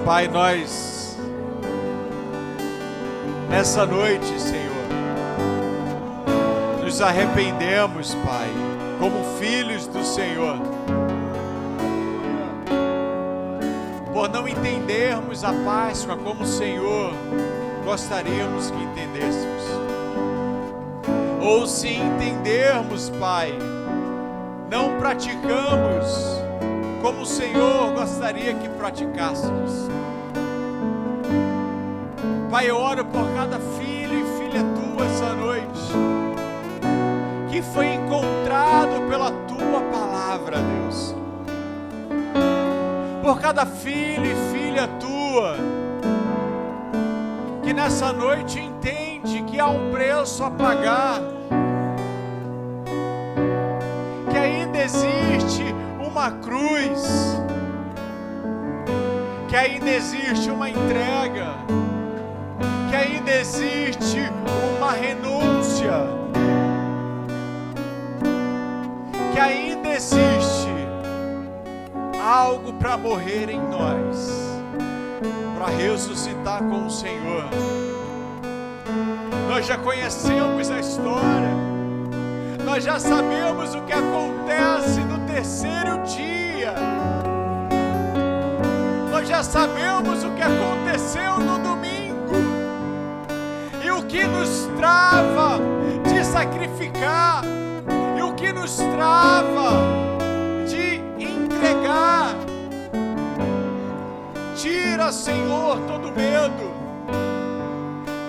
C: Pai, nós, nessa noite, Senhor, nos arrependemos, Pai, como filhos do Senhor, por não entendermos a Páscoa como o Senhor gostaríamos que entendêssemos. Ou se entendermos, Pai, não praticamos como o Senhor gostaria que praticássemos. Pai, eu oro por cada filho e filha tua essa noite, que foi encontrado pela tua palavra, Deus. Por cada filho e filha tua, que nessa noite entende que há um preço a pagar, que ainda existe uma cruz, que ainda existe uma entrega, que ainda existe uma renúncia, que ainda existe algo para morrer em nós, para ressuscitar com o Senhor. Nós já conhecemos a história, nós já sabemos o que acontece no terceiro dia, nós já sabemos o que aconteceu no domingo, e o que nos trava de sacrificar, e o que nos trava de entregar. Tira, Senhor, todo medo,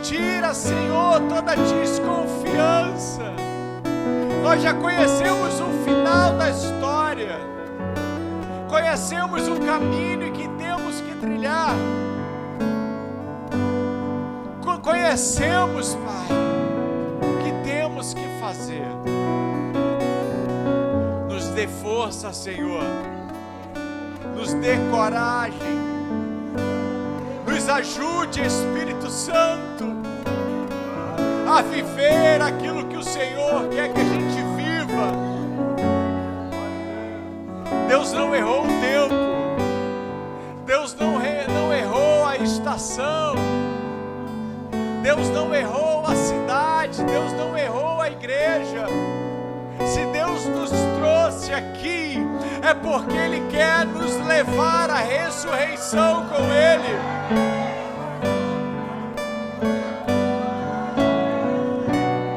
C: tira, Senhor, toda desconfiança. Nós já conhecemos o final da história, conhecemos o caminho que temos que trilhar, conhecemos, Pai, o que temos que fazer. Nos dê força, Senhor, nos dê coragem, nos ajude, Espírito Santo, a viver aquilo que o Senhor quer que a gente viva. Deus não errou o tempo, Deus não errou a estação, Deus não errou a cidade, Deus não errou a igreja. Se Deus nos trouxe aqui, é porque Ele quer nos levar à ressurreição com Ele.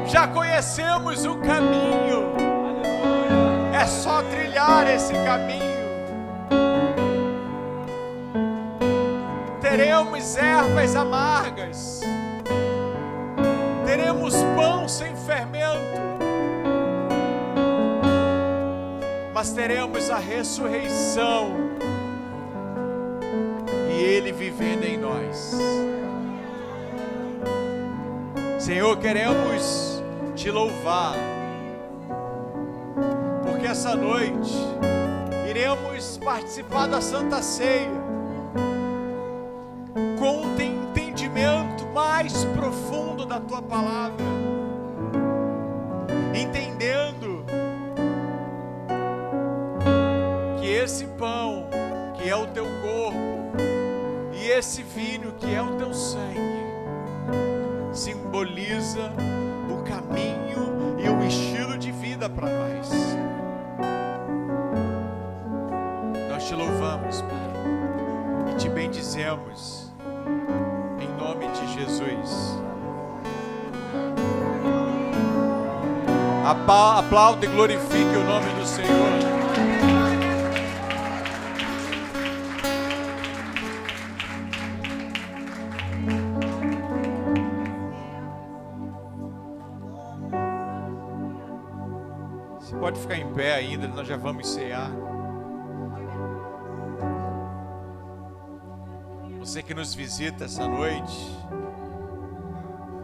C: Já conhecemos o caminho, é só trilhar esse caminho. Teremos ervas amargas, teremos pão sem fermento, mas teremos a ressurreição e Ele vivendo em nós. Senhor, queremos te louvar, porque essa noite iremos participar da Santa Ceia com um entendimento mais profundo da tua palavra, entendendo que esse pão, que é o teu corpo, e esse vinho, que é o teu sangue, simboliza o caminho e o estilo de vida para nós. Nós te louvamos, Pai, e te bendizemos, em nome de Jesus. Aplauda e glorifique o nome do Senhor. Você pode ficar em pé ainda, nós já vamos cear. Você que nos visita essa noite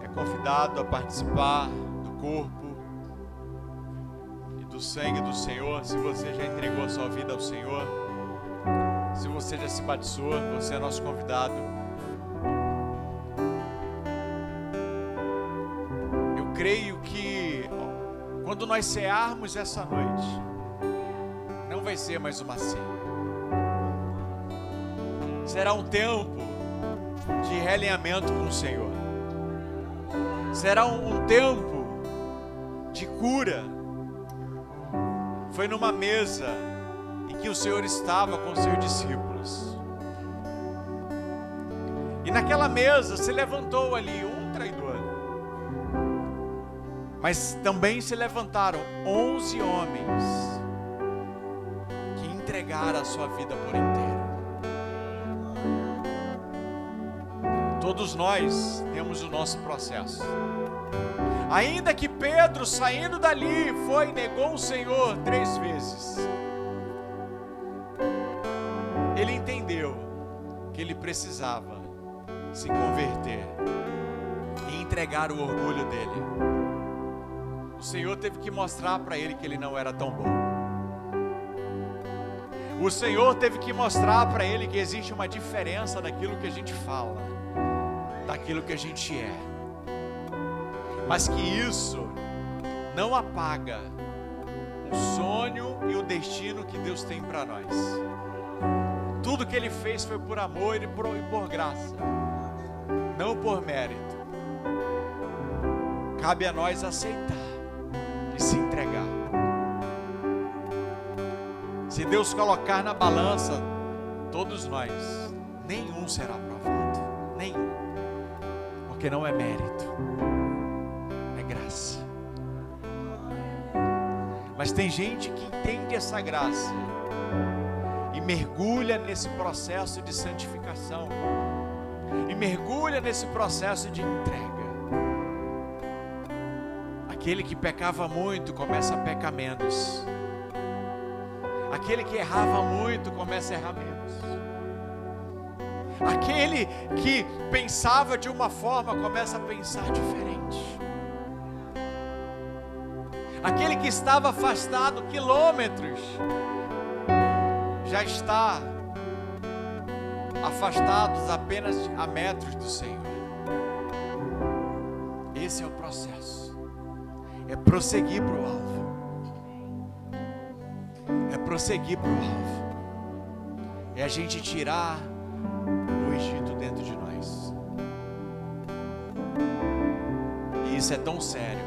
C: é convidado a participar do corpo e do sangue do Senhor. Se você já entregou a sua vida ao Senhor, se você já se batizou, você é nosso convidado. Eu creio que quando nós cearmos essa noite, não vai ser mais uma ceia. Será um tempo de realinhamento com o Senhor. Será um tempo de cura. Foi numa mesa em que o Senhor estava com seus discípulos. E naquela mesa se levantou ali um traidor. Mas também se levantaram 11 homens que entregaram a sua vida por inteiro. Todos nós temos o nosso processo. Ainda que Pedro, saindo dali, foi e negou o Senhor 3 vezes. Ele entendeu que ele precisava se converter e entregar o orgulho dele. O Senhor teve que mostrar para ele que ele não era tão bom. O Senhor teve que mostrar para ele que existe uma diferença daquilo que a gente fala, daquilo que a gente é, mas que isso não apaga o sonho e o destino que Deus tem para nós. Tudo que Ele fez foi por amor e por graça, não por mérito. Cabe a nós aceitar e se entregar. Se Deus colocar na balança todos nós, nenhum será aprovado, nenhum, porque não é mérito, é graça. Mas tem gente que entende essa graça e mergulha nesse processo de santificação, e mergulha nesse processo de entrega. Aquele que pecava muito começa a pecar menos. Aquele que errava muito começa a errar menos. Aquele que pensava de uma forma começa a pensar diferente. Aquele que estava afastado quilômetros já está afastado apenas a metros do Senhor. Esse é o processo. É prosseguir para o alvo. É prosseguir para o alvo. É a gente tirar o Egito dentro de nós. E isso é tão sério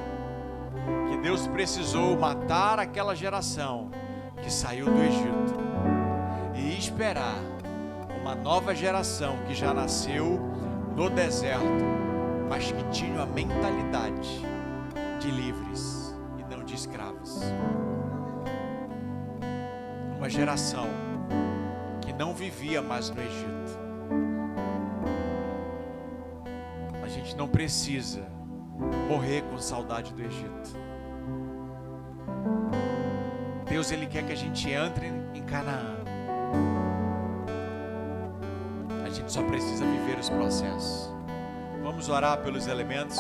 C: que Deus precisou matar aquela geração que saiu do Egito e esperar uma nova geração que já nasceu no deserto, mas que tinha a mentalidade de livres e não de escravos. Uma geração que não vivia mais no Egito. A gente não precisa morrer com saudade do Egito. Deus, Ele quer que a gente entre em Canaã. A gente só precisa viver os processos. Vamos orar pelos elementos.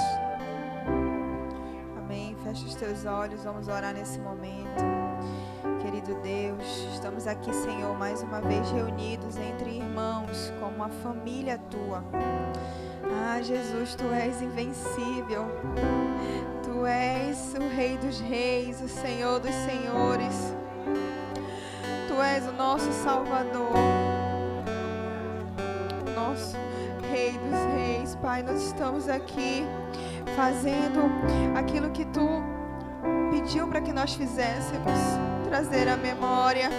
A: Fecha os teus olhos, vamos orar nesse momento. Querido Deus, estamos aqui, Senhor, mais uma vez reunidos entre irmãos, como uma família tua. Ah, Jesus, tu és invencível. Tu és o Rei dos Reis, o Senhor dos Senhores. Tu és o nosso Salvador, nosso Rei dos Reis. Pai, nós estamos aqui fazendo aquilo que tu pediu para que nós fizéssemos, trazer a memória,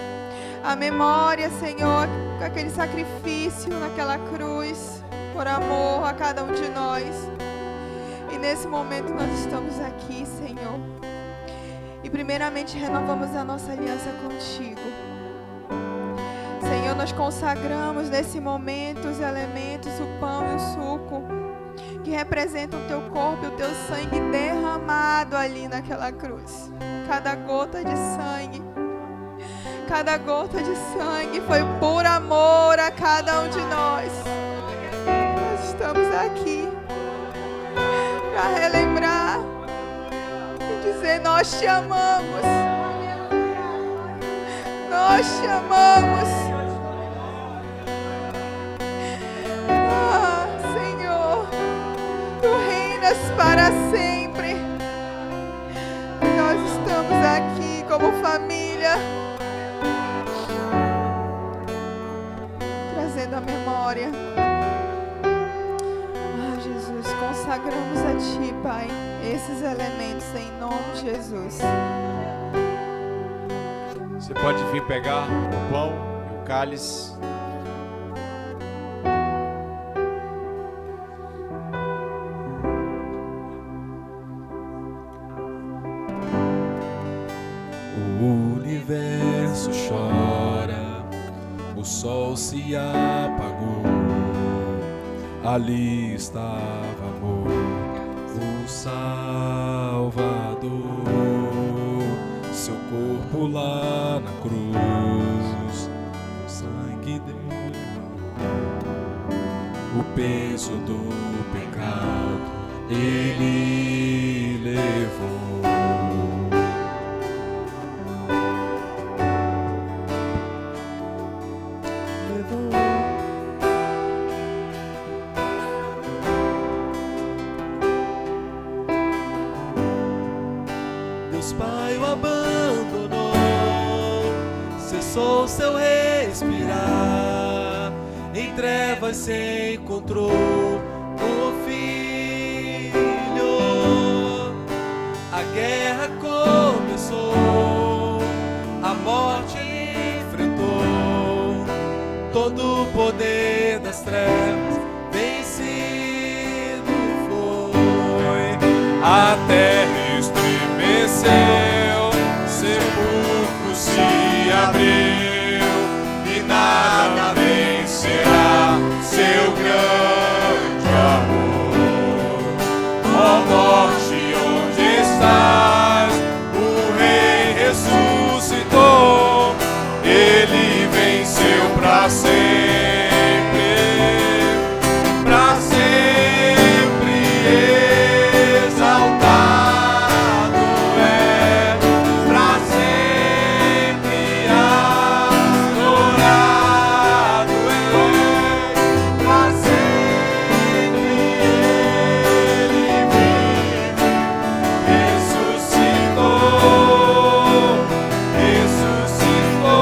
A: Senhor, aquele sacrifício naquela cruz, por amor a cada um de nós. E nesse momento nós estamos aqui, Senhor, e primeiramente renovamos a nossa aliança contigo. Senhor, nós consagramos nesse momento os elementos, o pão e o suco, que representam o teu corpo e o teu sangue derramado ali naquela cruz. Cada gota de sangue foi por amor a cada um de nós. Nós estamos aqui para relembrar e dizer: nós te amamos. Nós te amamos. Ah, Senhor, tu reinas para sempre. Nós estamos aqui como família, trazendo a memória. Ah, Jesus, consagramos a ti, Pai, esses elementos em nome de Jesus.
C: Você pode vir pegar o pão e o cálice.
D: O universo chora, o sol se apagou, ali estava morto o Salvador, seu corpo lá na cruz, o sangue dele, o peso do pecado ele levou. Deus Pai o abandonou, cessou seu respirar, em trevas se encontrou o Filho. A guerra começou, a morte ele enfrentou, todo o poder das trevas vencido foi. A terra estremeceu, sepulcro se abriu, e nada vencerá seu grande amor. Ó morte, onde estás? O Rei ressuscitou, ele venceu pra sempre, pra sempre exaltado é, pra sempre adorado é, pra sempre ele vive, ressuscitou, ressuscitou.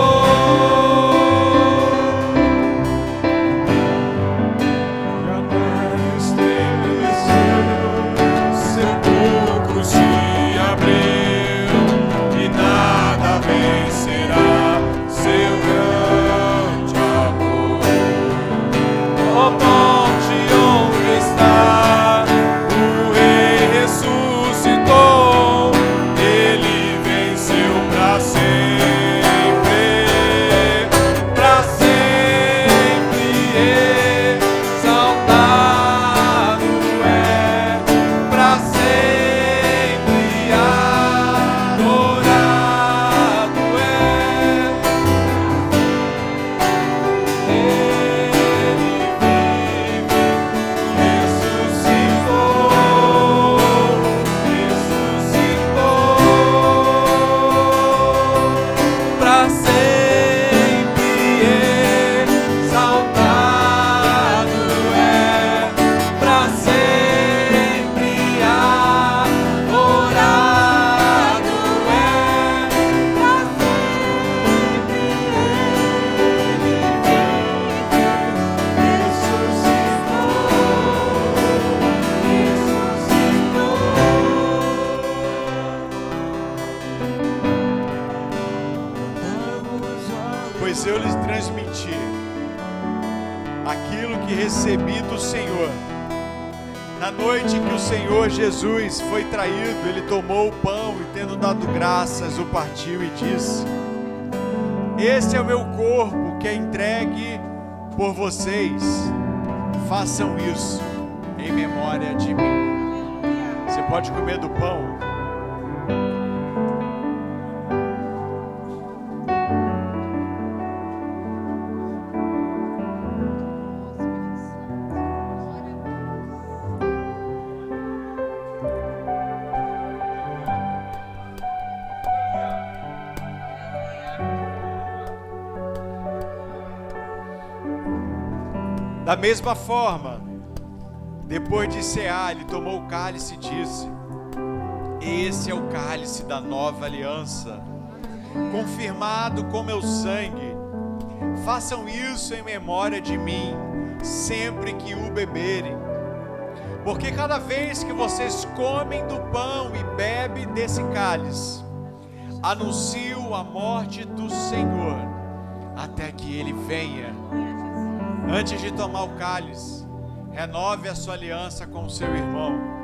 C: mentir. Aquilo que recebi do Senhor. Na noite em que o Senhor Jesus foi traído, ele tomou o pão e, tendo dado graças, o partiu e disse: esse é o meu corpo que é entregue por vocês. Façam isso em memória de mim. Você pode comer do pão. Da mesma forma, depois de cear, ele tomou o cálice e disse: esse é o cálice da nova aliança, confirmado com meu sangue. Façam isso em memória de mim, sempre que o beberem. Porque cada vez que vocês comem do pão e bebem desse cálice, anunciam a morte do Senhor, até que ele venha. Antes de tomar o cálice, renove a sua aliança com o seu irmão.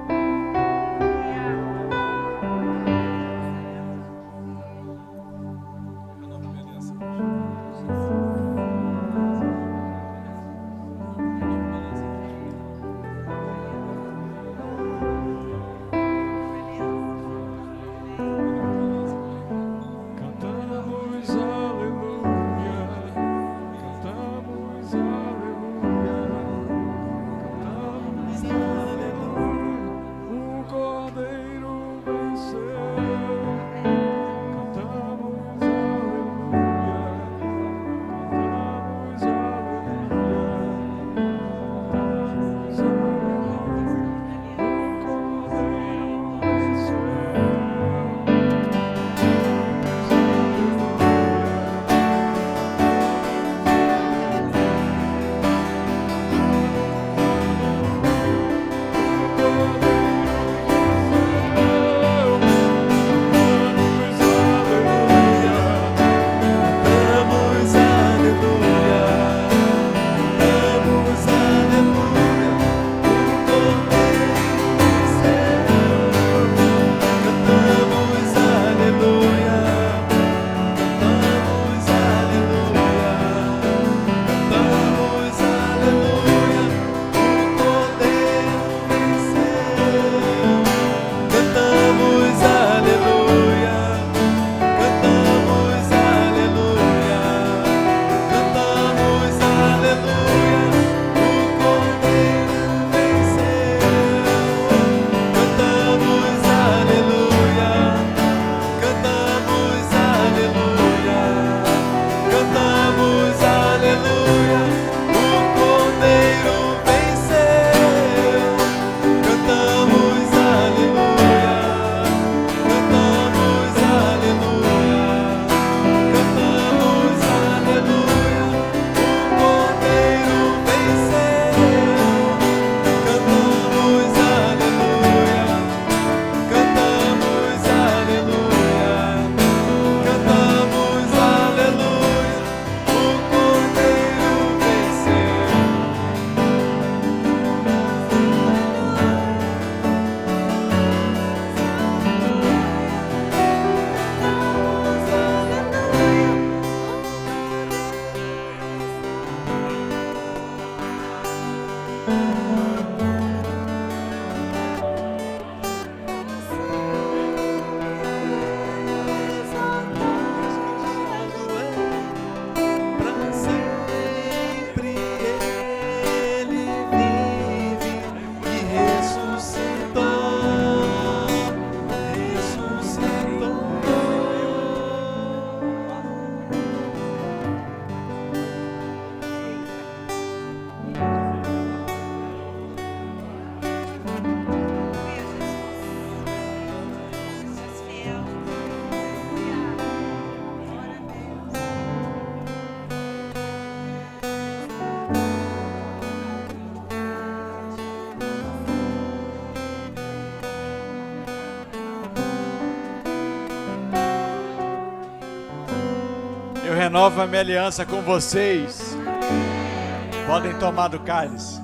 C: Renovo a minha aliança com vocês. Podem tomar do cálice.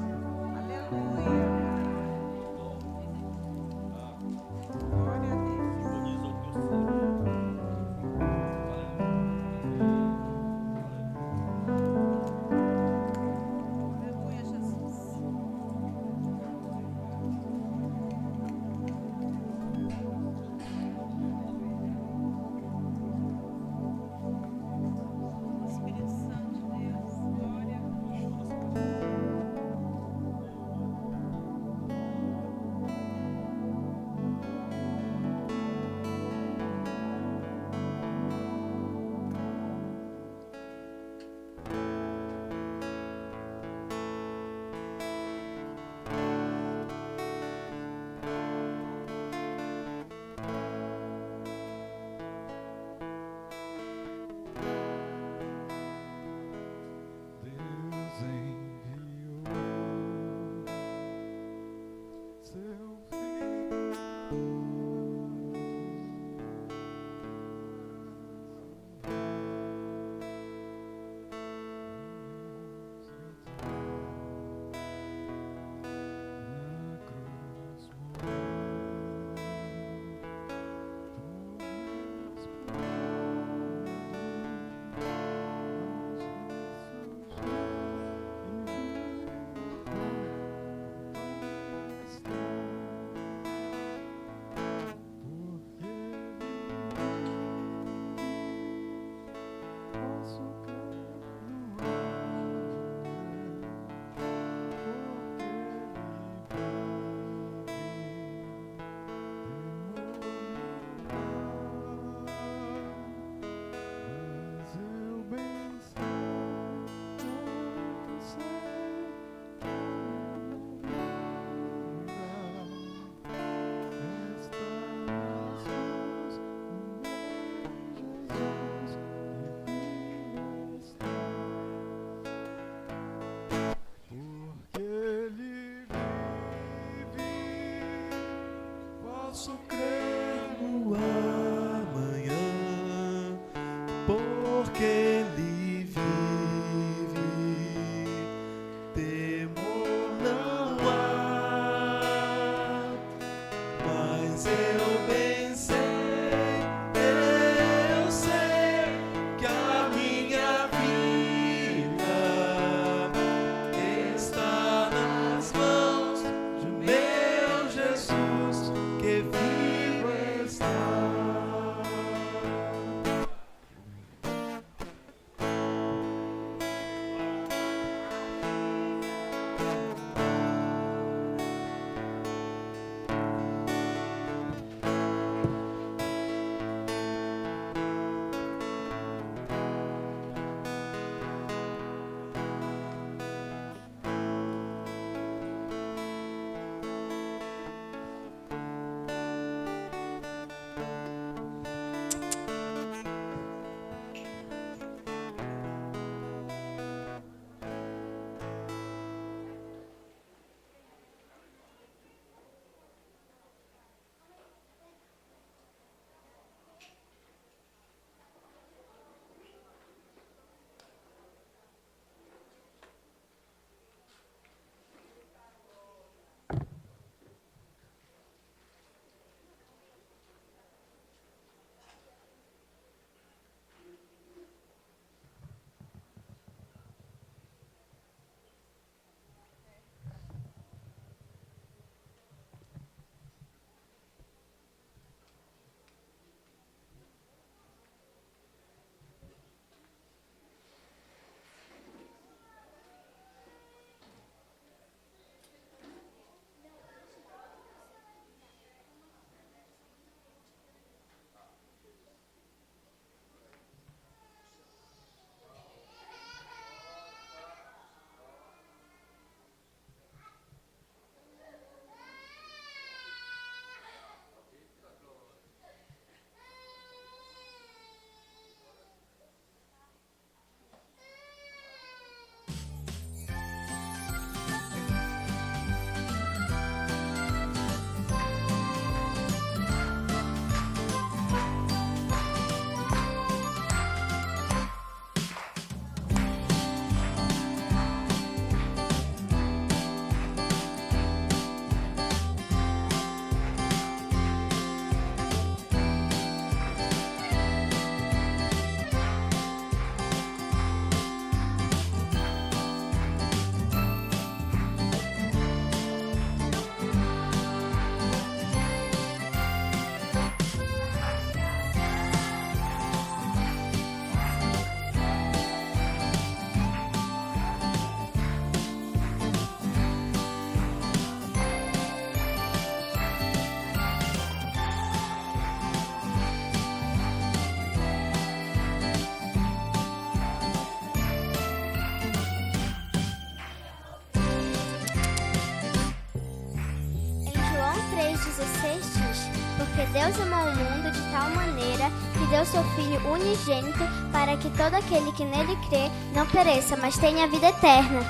E: 16 diz: Porque Deus amou o mundo de tal maneira que deu seu Filho unigênito para que todo aquele que nele crê não pereça, mas tenha vida eterna.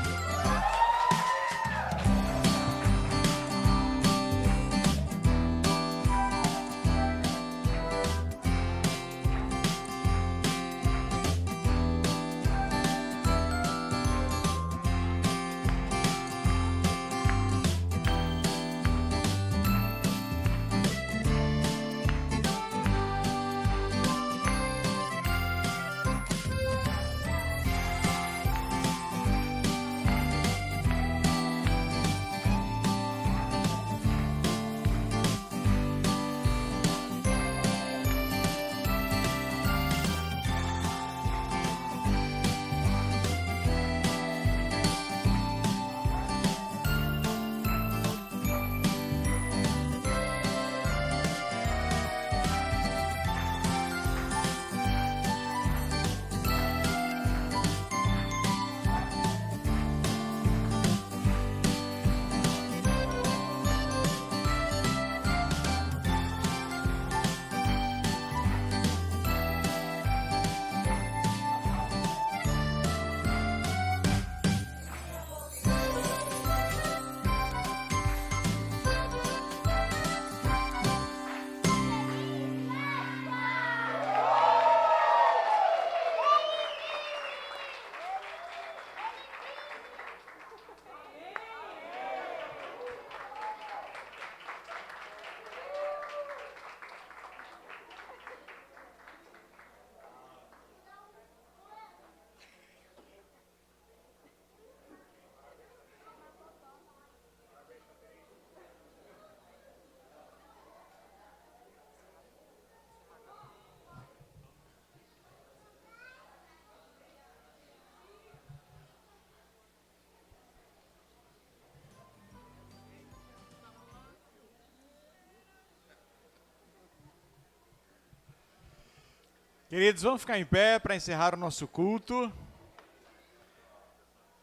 C: Queridos, vamos ficar em pé para encerrar o nosso culto.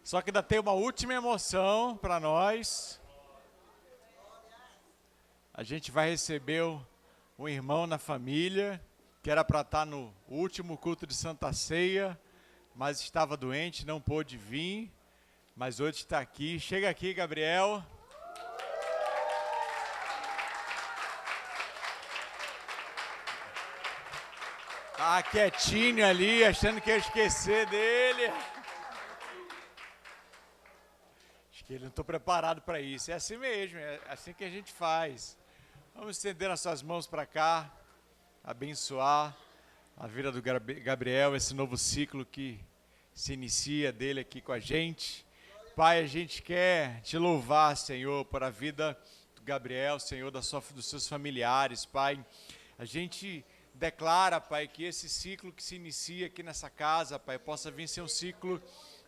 C: Só que ainda tem uma última emoção para nós. A gente vai receber um irmão na família, que era para estar no último culto de Santa Ceia, mas estava doente, não pôde vir, mas hoje está aqui. Chega aqui, Gabriel. Tá quietinho ali, achando que ia esquecer dele. Acho que ele não está preparado para isso. É assim mesmo, é assim que a gente faz. Vamos estender nossas mãos para cá, abençoar a vida do Gabriel, esse novo ciclo que se inicia dele aqui com a gente. Pai, a gente quer te louvar, Senhor, por a vida do Gabriel, Senhor, dos seus familiares, Pai. A gente declara, Pai, que esse ciclo que se inicia aqui nessa casa, Pai, possa vir ser um ciclo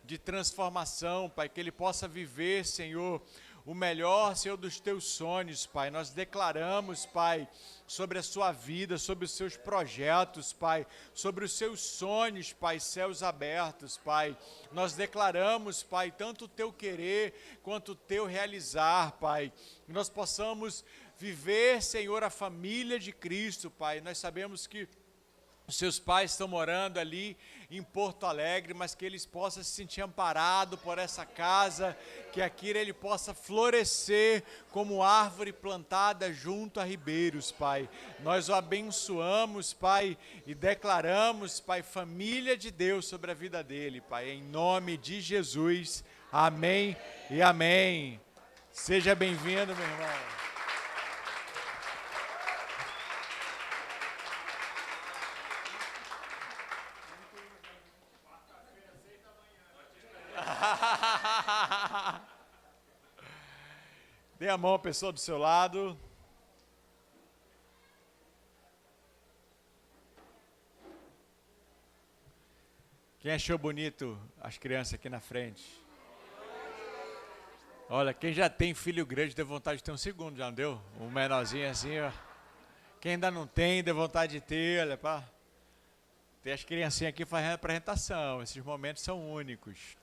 C: de transformação, Pai, que ele possa viver, Senhor, o melhor, Senhor, dos teus sonhos, Pai. Nós declaramos, Pai, sobre a sua vida, sobre os seus projetos, Pai, sobre os seus sonhos, Pai, céus abertos, Pai. Nós declaramos, Pai, tanto o teu querer quanto o teu realizar, Pai. Que nós possamos viver, Senhor, a família de Cristo, Pai. Nós sabemos que os seus pais estão morando ali em Porto Alegre, mas que eles possam se sentir amparados por essa casa, que aqui ele possa florescer como árvore plantada junto a ribeiros, Pai. Nós o abençoamos, Pai, e declaramos, Pai, família de Deus sobre a vida dele, Pai, em nome de Jesus. Amém e amém. Seja bem-vindo, meu irmão. Dê a mão à pessoa do seu lado. Quem achou bonito as crianças aqui na frente? Olha, quem já tem filho grande deu vontade de ter um segundo, já não deu? Um menorzinho assim, ó. Quem ainda não tem, deu vontade de ter, olha, pá. Tem as criancinhas aqui fazendo apresentação. Esses momentos são únicos.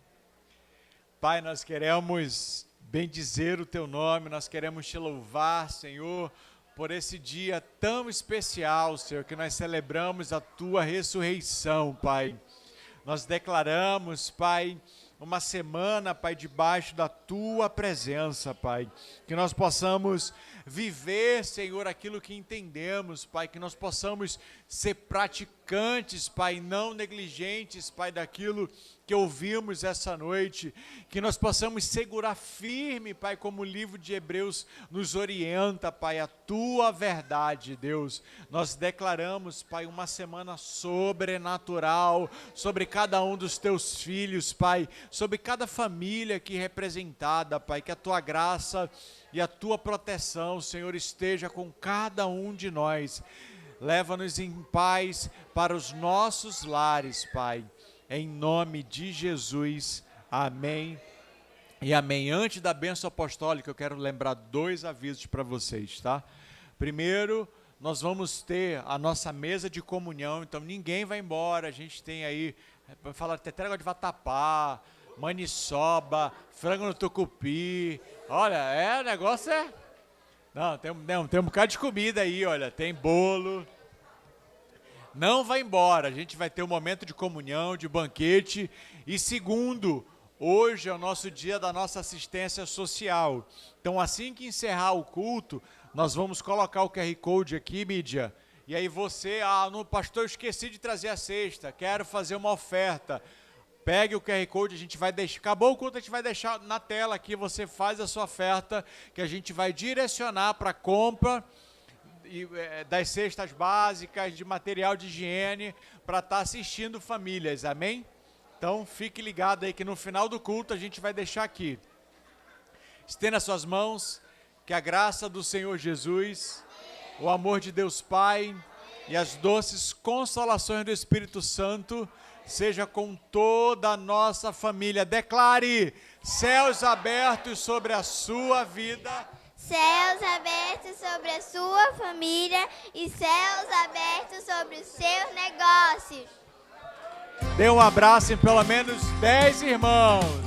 C: Pai, nós queremos bendizer o teu nome, nós queremos te louvar, Senhor, por esse dia tão especial, Senhor, que nós celebramos a tua ressurreição, Pai. Nós declaramos, Pai, uma semana, Pai, debaixo da tua presença, Pai. Que nós possamos viver, Senhor, aquilo que entendemos, Pai. Que nós possamos ser praticantes, Pai, não negligentes, Pai, daquilo que ouvimos essa noite. Que nós possamos segurar firme, Pai, como o livro de Hebreus nos orienta, Pai, a tua verdade, Deus. Nós declaramos, Pai, uma semana sobrenatural sobre cada um dos teus filhos, Pai, sobre cada família aqui representada, Pai, que a tua graça e a tua proteção, Senhor, esteja com cada um de nós. Leva-nos em paz para os nossos lares, Pai. Em nome de Jesus, amém e amém. Antes da bênção apostólica, eu quero lembrar 2 avisos para vocês, tá? Primeiro, nós vamos ter a nossa mesa de comunhão, então ninguém vai embora. A gente tem aí, vai falar tetrégua de vatapá, maniçoba, frango no tucupi. Olha, o negócio é... Não, tem um bocado de comida aí, olha, tem bolo. Não vai embora, a gente vai ter um momento de comunhão, de banquete. E segundo, hoje é o nosso dia da nossa assistência social. Então, assim que encerrar o culto, nós vamos colocar o QR Code aqui, mídia. E aí você, pastor, eu esqueci de trazer a cesta, quero fazer uma oferta. Pegue o QR Code, a gente vai deixar, acabou o culto, a gente vai deixar na tela aqui, você faz a sua oferta, que a gente vai direcionar para a compra das cestas básicas, de material de higiene, para estar assistindo famílias, amém? Então, fique ligado aí que no final do culto a gente vai deixar aqui. Estenda suas mãos, que a graça do Senhor Jesus, o amor de Deus Pai e as doces consolações do Espírito Santo seja com toda a nossa família. Declare: céus abertos sobre a sua vida.
E: Céus abertos sobre a sua família e céus abertos sobre os seus negócios.
C: Dê um abraço em pelo menos 10 irmãos.